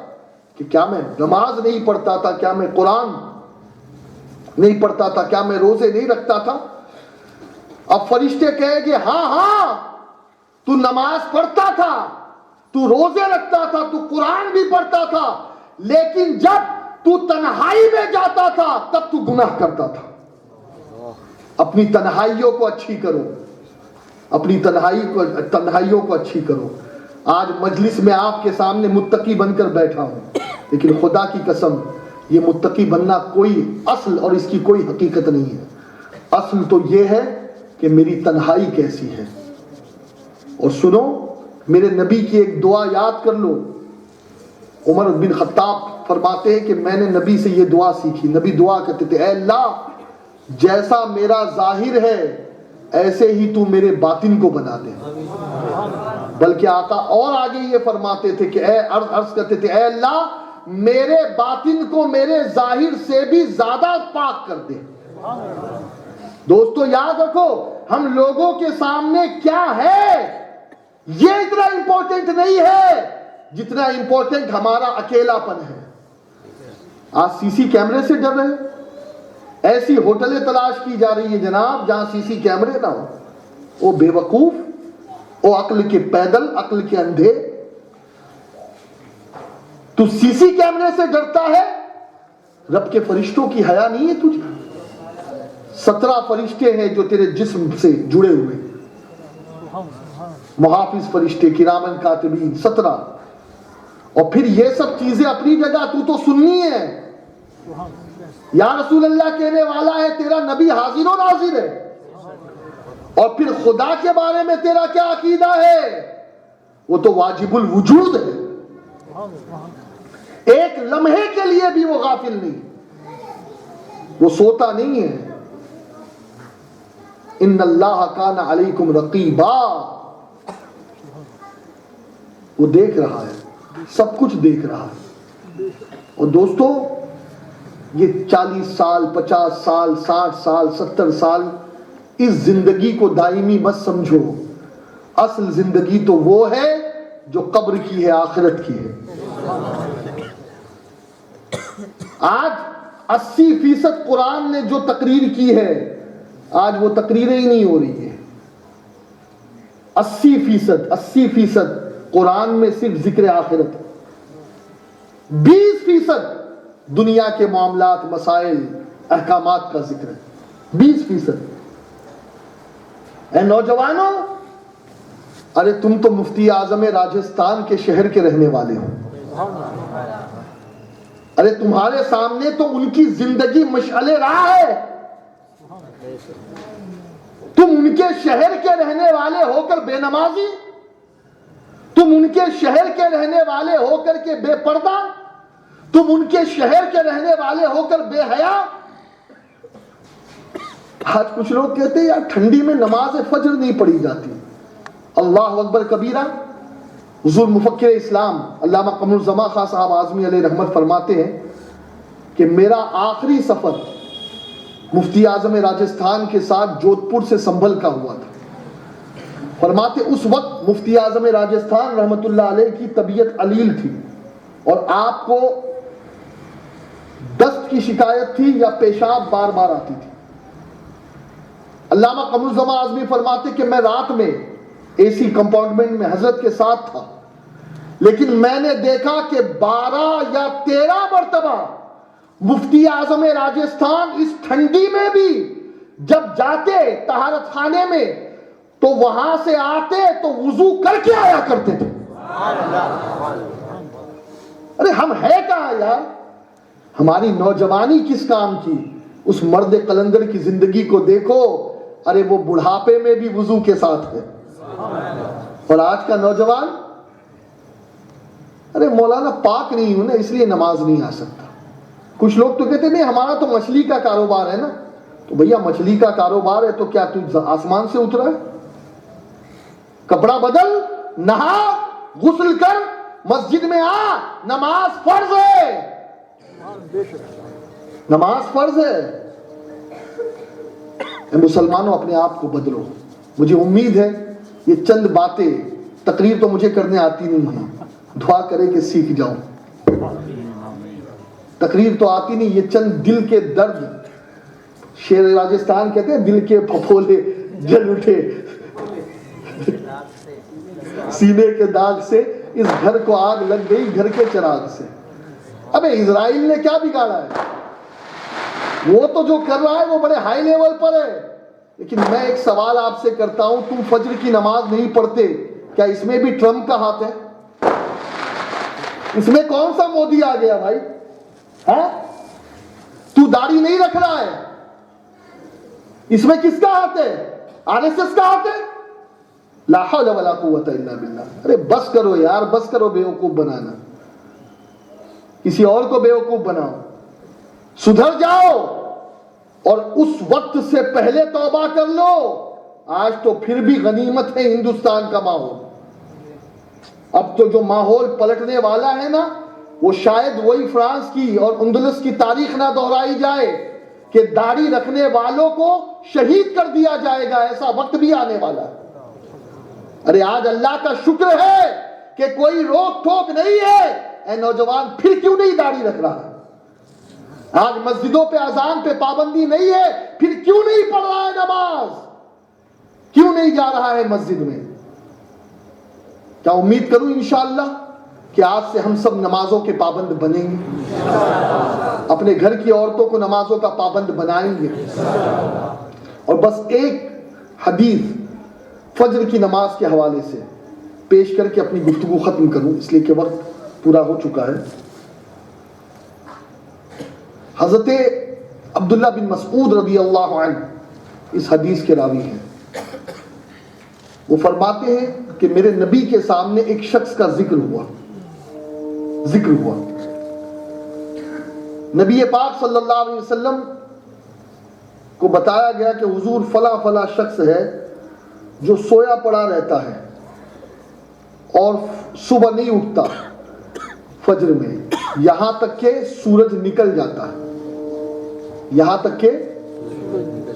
کہ کیا میں نماز نہیں پڑھتا تھا، کیا میں قرآن نہیں پڑھتا تھا، کیا میں روزے نہیں رکھتا تھا؟ اب فرشتے کہیں گے ہاں تو نماز پڑھتا تھا، تو روزے رکھتا تھا، تو قرآن بھی پڑھتا تھا، لیکن جب تو تنہائی میں جاتا تھا تب تو گناہ کرتا تھا۔ اپنی تنہائیوں کو اچھی کرو، اپنی تنہائیوں کو اچھی کرو۔ آج مجلس میں آپ کے سامنے متقی بن کر بیٹھا ہوں، لیکن خدا کی قسم یہ متقی بننا کوئی اصل اور اس کی کوئی حقیقت نہیں ہے۔ اصل تو یہ ہے کہ میری تنہائی کیسی ہے۔ اور سنو، میرے نبی کی ایک دعا یاد کر لو۔ عمر بن خطاب فرماتے ہیں کہ میں نے نبی سے یہ دعا سیکھی۔ نبی دعا کرتے تھے، اے اللہ جیسا میرا ظاہر ہے ایسے ہی تو میرے باطن کو بنا دے۔ بلکہ آقا اور آگے یہ فرماتے تھے کہ عرض کرتے تھے، اے اللہ میرے باطن کو میرے ظاہر سے بھی زیادہ پاک کر دے۔ دوستو یاد رکھو، ہم لوگوں کے سامنے کیا ہے یہ اتنا امپورٹنٹ نہیں ہے جتنا امپورٹنٹ ہمارا اکیلا پن ہے۔ آج سی سی کیمرے سے ڈر رہے ہیں، ایسی ہوٹلیں تلاش کی جا رہی ہے جناب جہاں سی سی کیمرے نہ ہو۔ وہ بے وقوف، وہ عقل کے پیدل، عقل کے اندھے۔ تو سی سی کیمرے سے ڈرتا ہے، رب کے فرشتوں کی حیا نہیں ہے تجھے؟ 17 فرشتے ہیں جو تیرے جسم سے جڑے ہوئے، محافظ فرشتے، کرامن کاتبین، 17۔ اور پھر یہ سب چیزیں اپنی جگہ، تو سننی ہے۔ یا رسول اللہ کہنے والا ہے، تیرا نبی حاضر و ناظر ہے۔ اور پھر خدا کے بارے میں تیرا کیا عقیدہ ہے؟ وہ تو واجب الوجود ہے، ایک لمحے کے لیے بھی وہ غافل نہیں، وہ سوتا نہیں ہے۔ ان اللہ کان علیکم رقیبا، وہ دیکھ رہا ہے، سب کچھ دیکھ رہا ہے۔ اور دوستو یہ 40 سال، 50 سال، 60 سال، 70 سال اس زندگی کو دائمی مت سمجھو۔ اصل زندگی تو وہ ہے جو قبر کی ہے، آخرت کی ہے۔ آج 80% قرآن نے جو تقریر کی ہے، آج وہ تقریریں ہی نہیں ہو رہی ہے۔ 80% قرآن میں صرف ذکر آخرت، 20% دنیا کے معاملات، مسائل، احکامات کا ذکر ہے۔ 20%۔ اے نوجوانوں، ارے تم تو مفتی اعظم راجستھان کے شہر کے رہنے والے ہو، ارے تمہارے سامنے تو ان کی زندگی مشعل راہ ہے۔ تم ان کے شہر کے رہنے والے ہو کر بے نمازی، تم ان کے شہر کے رہنے والے ہو کر کے بے پردہ، تم ان کے شہر کے رہنے والے ہو کر بے حیا۔ آج کچھ لوگ کہتے ہیں یار ٹھنڈی میں نماز فجر نہیں پڑھی جاتی۔ اللہ اکبر کبیرہ۔ حضور مفکر اسلام علامہ قمر الزمان خان صاحب اعظمی علیہ رحمت فرماتے ہیں کہ میرا آخری سفر مفتی اعظم راجستھان کے ساتھ جودھپور سے سنبھل کا ہوا تھا۔ فرماتے اس وقت مفتی اعظم راجستھان رحمت اللہ علیہ کی طبیعت علیل تھی، اور آپ کو دست کی شکایت تھی یا پیشاب بار بار آتی تھی۔ علامہ قمر الزمان اعظمی فرماتے کہ میں رات میں اے سی کمپارٹمنٹ میں حضرت کے ساتھ تھا، لیکن میں نے دیکھا کہ 12 یا 13 مرتبہ مفتی اعظم راجستھان اس ٹھنڈی میں بھی جب جاتے طہارت خانے میں تو وہاں سے آتے تو وضو کر کے آیا کرتے تھے۔ ارے ہم ہے کہاں یار؟ ہماری نوجوانی کس کام کی؟ اس مرد قلندر کی زندگی کو دیکھو، ارے وہ بڑھاپے میں بھی وضو کے ساتھ ہے۔ اور آج کا نوجوان، ارے مولانا پاک نہیں ہوں نا اس لیے نماز نہیں آ سکتا۔ کچھ لوگ تو کہتے نہیں ہمارا تو مچھلی کا کاروبار ہے نا، تو بھیا مچھلی کا کاروبار ہے تو کیا تو آسمان سے اترا ہے؟ کپڑا بدل, نہا, غسل کر, مسجد میں آ, نماز فرض ہے, نماز فرض ہے. اے مسلمانوں اپنے آپ کو بدلو. مجھے امید ہے یہ چند باتیں, تقریر تو مجھے کرنے آتی نہیں ہے, دعا کرے کہ سیکھ جاؤں. تقریر تو آتی نہیں, یہ چند دل کے درد, شیر راجستھان کہتے ہیں دل کے پھپھولے جل اٹھے سینے کے داغ سے, اس گھر کو آگ لگ گئی گھر کے چراغ سے. ابے اسرائیل نے کیا بگاڑا ہے؟ وہ تو جو کر رہا ہے وہ بڑے ہائی لیول پر ہے. لیکن میں ایک سوال آپ سے کرتا ہوں, تم فجر کی نماز نہیں پڑھتے, کیا اس میں بھی ٹرمپ کا ہاتھ ہے؟ اس میں کون سا مودی آ گیا بھائی؟ تو داڑھی نہیں رکھ رہا ہے, اس میں کس کا ہاتھ ہے؟ آر ایس ایس کا ہاتھ ہے؟ لا حول ولا قوت الا باللہ. ارے بس کرو یار, بس کرو بیوقوف بنانا, کسی اور کو بیوقوف بناؤ, سدھر جاؤ اور اس وقت سے پہلے توبہ کر لو. آج تو پھر بھی غنیمت ہے ہندوستان کا ماحول. اب تو جو ماحول پلٹنے والا ہے نا, وہ شاید وہی فرانس کی اور اندلس کی تاریخ نہ دہرائی جائے کہ داڑھی رکھنے والوں کو شہید کر دیا جائے گا. ایسا وقت بھی آنے والا ہے. ارے آج اللہ کا شکر ہے کہ کوئی روک ٹوک نہیں ہے. اے نوجوان, پھر کیوں نہیں داڑھی رکھ رہا؟ آج مسجدوں پہ اذان پہ پابندی نہیں ہے, پھر کیوں نہیں پڑھ رہا ہے نماز؟ کیوں نہیں جا رہا ہے مسجد میں؟ کیا امید کروں انشاءاللہ کہ آج سے ہم سب نمازوں کے پابند بنیں گے, اپنے گھر کی عورتوں کو نمازوں کا پابند بنائیں گے. اور بس ایک حدیث فجر کی نماز کے حوالے سے پیش کر کے اپنی گفتگو ختم کروں, اس لیے کہ وقت پورا ہو چکا ہے. حضرت عبداللہ بن مسعود رضی اللہ عنہ اس حدیث کے راوی ہیں. وہ فرماتے ہیں کہ میرے نبی کے سامنے ایک شخص کا ذکر ہوا. نبی پاک صلی اللہ علیہ وسلم کو بتایا گیا کہ حضور فلاں فلاں شخص ہے جو سویا پڑا رہتا ہے اور صبح نہیں اٹھتا فجر میں, یہاں تک کہ سورج نکل جاتا ہے, یہاں تک کہ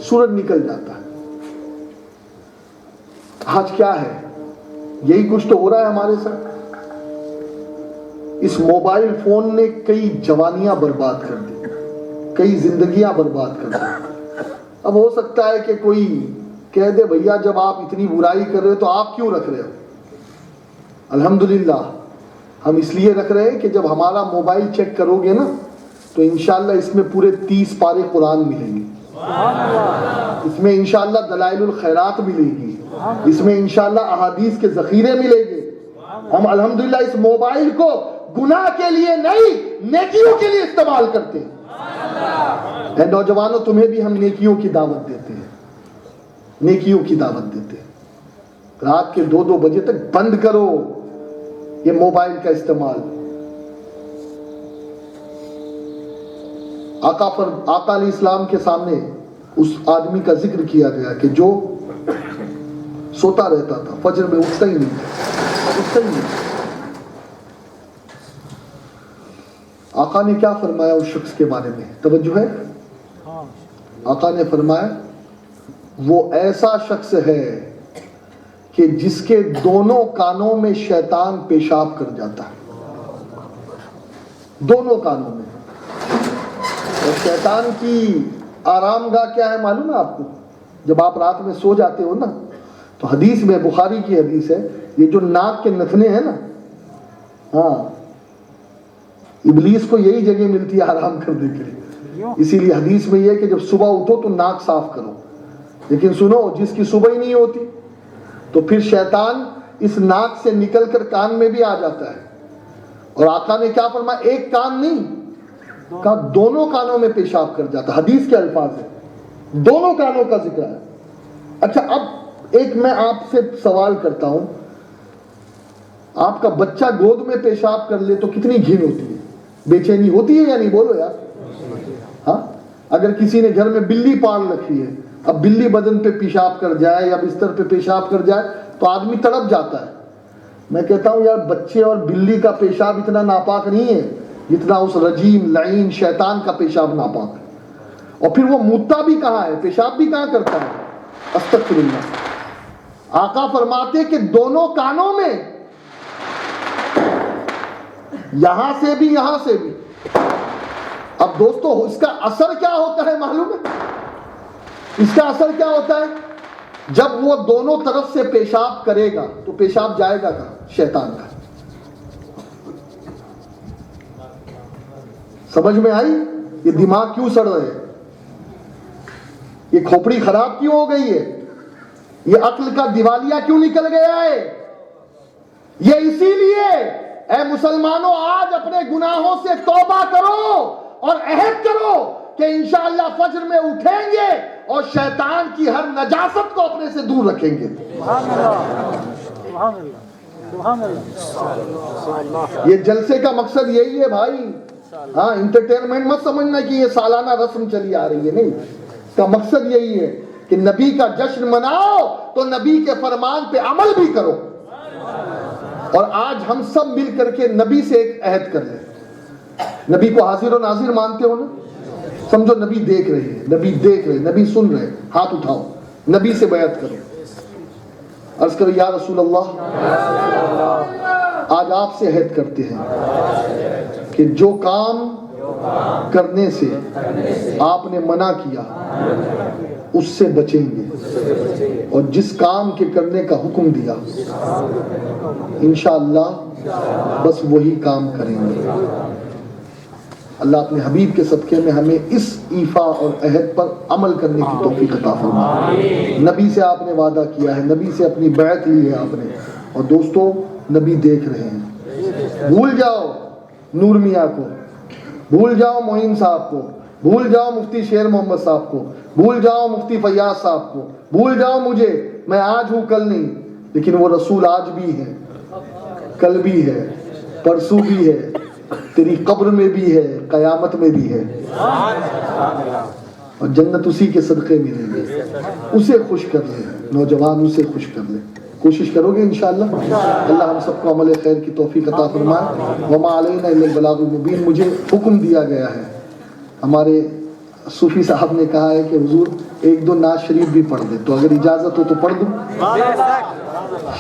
سورج نکل جاتا ہے. آج کیا ہے؟ یہی کچھ تو ہو رہا ہے ہمارے ساتھ. اس موبائل فون نے کئی جوانیاں برباد کر دی, کئی زندگیاں برباد کر دی. اب ہو سکتا ہے کہ کوئی کہہ دے بھیا جب آپ اتنی برائی کر رہے ہو تو آپ کیوں رکھ رہے ہو؟ الحمدللہ ہم اس لیے رکھ رہے ہیں کہ جب ہمارا موبائل چیک کرو گے نا تو انشاءاللہ اس میں پورے 30 پارے قرآن ملیں گے, اس میں انشاءاللہ دلائل الخیرات ملے گی, اس میں انشاءاللہ احادیث کے ذخیرے ملیں گے. ہم الحمدللہ اس موبائل کو گناہ کے لیے نہیں نیکیوں کے لیے استعمال کرتے ہیں. اے نوجوانوں, تمہیں بھی ہم نیکیوں کی دعوت دیتے ہیں, نیکیوں کی دعوت دیتے ہیں. رات کے 2-2 بجے تک بند کرو یہ موبائل کا استعمال. آقا علیہ السلام کے سامنے اس آدمی کا ذکر کیا گیا کہ جو سوتا رہتا تھا, فجر میں اٹھتا ہی نہیں. آقا نے کیا فرمایا اس شخص کے بارے میں؟ توجہ ہے. آقا نے فرمایا وہ ایسا شخص ہے کہ جس کے دونوں کانوں میں شیطان پیشاب کر جاتا ہے, دونوں کانوں میں. اور شیطان کی آرام گاہ کیا ہے معلوم ہے آپ کو؟ جب آپ رات میں سو جاتے ہو نا تو حدیث میں, بخاری کی حدیث ہے, یہ جو ناک کے نتنے ہیں نا, ہاں, ابلیس کو یہی جگہ ملتی ہے آرام کرنے کے لیے. اسی لیے حدیث میں یہ ہے کہ جب صبح اٹھو تو ناک صاف کرو. لیکن سنو, جس کی صبح ہی نہیں ہوتی تو پھر شیطان اس ناک سے نکل کر کان میں بھی آ جاتا ہے. اور آقا نے کیا فرمایا؟ ایک کان نہیں کہا, دونوں کانوں میں پیشاب کر جاتا. حدیث کے الفاظ ہیں, دونوں کانوں کا ذکر ہے. اچھا, اب ایک میں آپ سے سوال کرتا ہوں, آپ کا بچہ گود میں پیشاب کر لے تو کتنی گھن ہوتی ہے, بے چینی ہوتی ہے یا نہیں؟ بولو یار. ہاں, اگر کسی نے گھر میں بلی پال رکھی ہے, اب بلی بدن پہ پیشاب کر جائے یا بستر پہ پیشاب کر جائے تو آدمی تڑپ جاتا ہے. میں کہتا ہوں یار بچے اور بلی کا پیشاب اتنا ناپاک نہیں ہے جتنا اس رجیم لعین شیطان کا پیشاب ناپاک ہے. اور پھر وہ موتا بھی کہاں ہے, پیشاب بھی کہاں کرتا ہے؟ استغفر اللہ. آقا فرماتے کہ دونوں کانوں میں, یہاں سے بھی یہاں سے بھی. اب دوستو اس کا اثر کیا ہوتا ہے معلوم ہے؟ اس کا اثر کیا ہوتا ہے؟ جب وہ دونوں طرف سے پیشاب کرے گا تو پیشاب جائے گا کہاں؟ شیطان کا. سمجھ میں آئی؟ یہ دماغ کیوں سڑ رہے ہیں, یہ کھوپڑی خراب کیوں ہو گئی ہے, یہ عقل کا دیوالیہ کیوں نکل گیا ہے؟ یہ اسی لیے اے مسلمانوں آج اپنے گناہوں سے توبہ کرو اور عہد کرو کہ انشاءاللہ فجر میں اٹھیں گے اور شیطان کی ہر نجاست کو اپنے سے دور رکھیں گے. یہ جلسے کا مقصد یہی ہے بھائی. ہاں انٹرٹینمنٹ مت سمجھنا کہ یہ سالانہ رسم چلی آ رہی ہے, نہیں. اس کا مقصد یہی ہے کہ نبی کا جشن مناؤ تو نبی کے فرمان پہ عمل بھی کرو. اور آج ہم سب مل کر کے نبی سے ایک عہد کر لیں. نبی کو حاضر و ناظر مانتے ہو نا؟ سمجھو نبی دیکھ رہے ہیں, نبی دیکھ رہے ہیں, نبی سن رہے ہیں. ہاتھ اٹھاؤ, نبی سے بیعت کرو. عرض کرو یا رسول اللہ, آج آپ سے عہد کرتے ہیں کہ جو کام کرنے سے آپ نے منع کیا اس سے بچیں گے, اور جس کام کے کرنے کا حکم دیا انشاءاللہ بس وہی کام کریں گے. اللہ اپنے حبیب کے صدقے میں ہمیں اس ایفا اور عہد پر عمل کرنے کی توفیق عطا فرمائے. نبی سے آپ نے وعدہ کیا ہے, نبی سے اپنی بیعت لی ہے آپ نے, اور دوستو نبی دیکھ رہے ہیں. بھول جاؤ نور میاں کو, بھول جاؤ معین صاحب کو, بھول جاؤ مفتی شیر محمد صاحب کو, بھول جاؤ مفتی فیاض صاحب کو, بھول جاؤ مجھے, میں آج ہوں کل نہیں. لیکن وہ رسول آج بھی ہے, کل بھی ہے, پرسوں بھی ہے, تیری قبر میں بھی ہے, قیامت میں بھی ہے, اور جنت اسی کے صدقے ملیں گے. اسے خوش کر لیں نوجوان, اسے خوش کر لیں. کوشش کرو گے انشاءاللہ. اللہ ہم سب کو عمل خیر کی توفیق عطا فرمائے. وما علینا الا البلاغ المبین. مجھے حکم دیا گیا ہے, ہمارے صوفی صاحب نے کہا ہے کہ حضور ایک دو نعت شریف بھی پڑھ دیں, تو اگر اجازت ہو تو پڑھ دوں.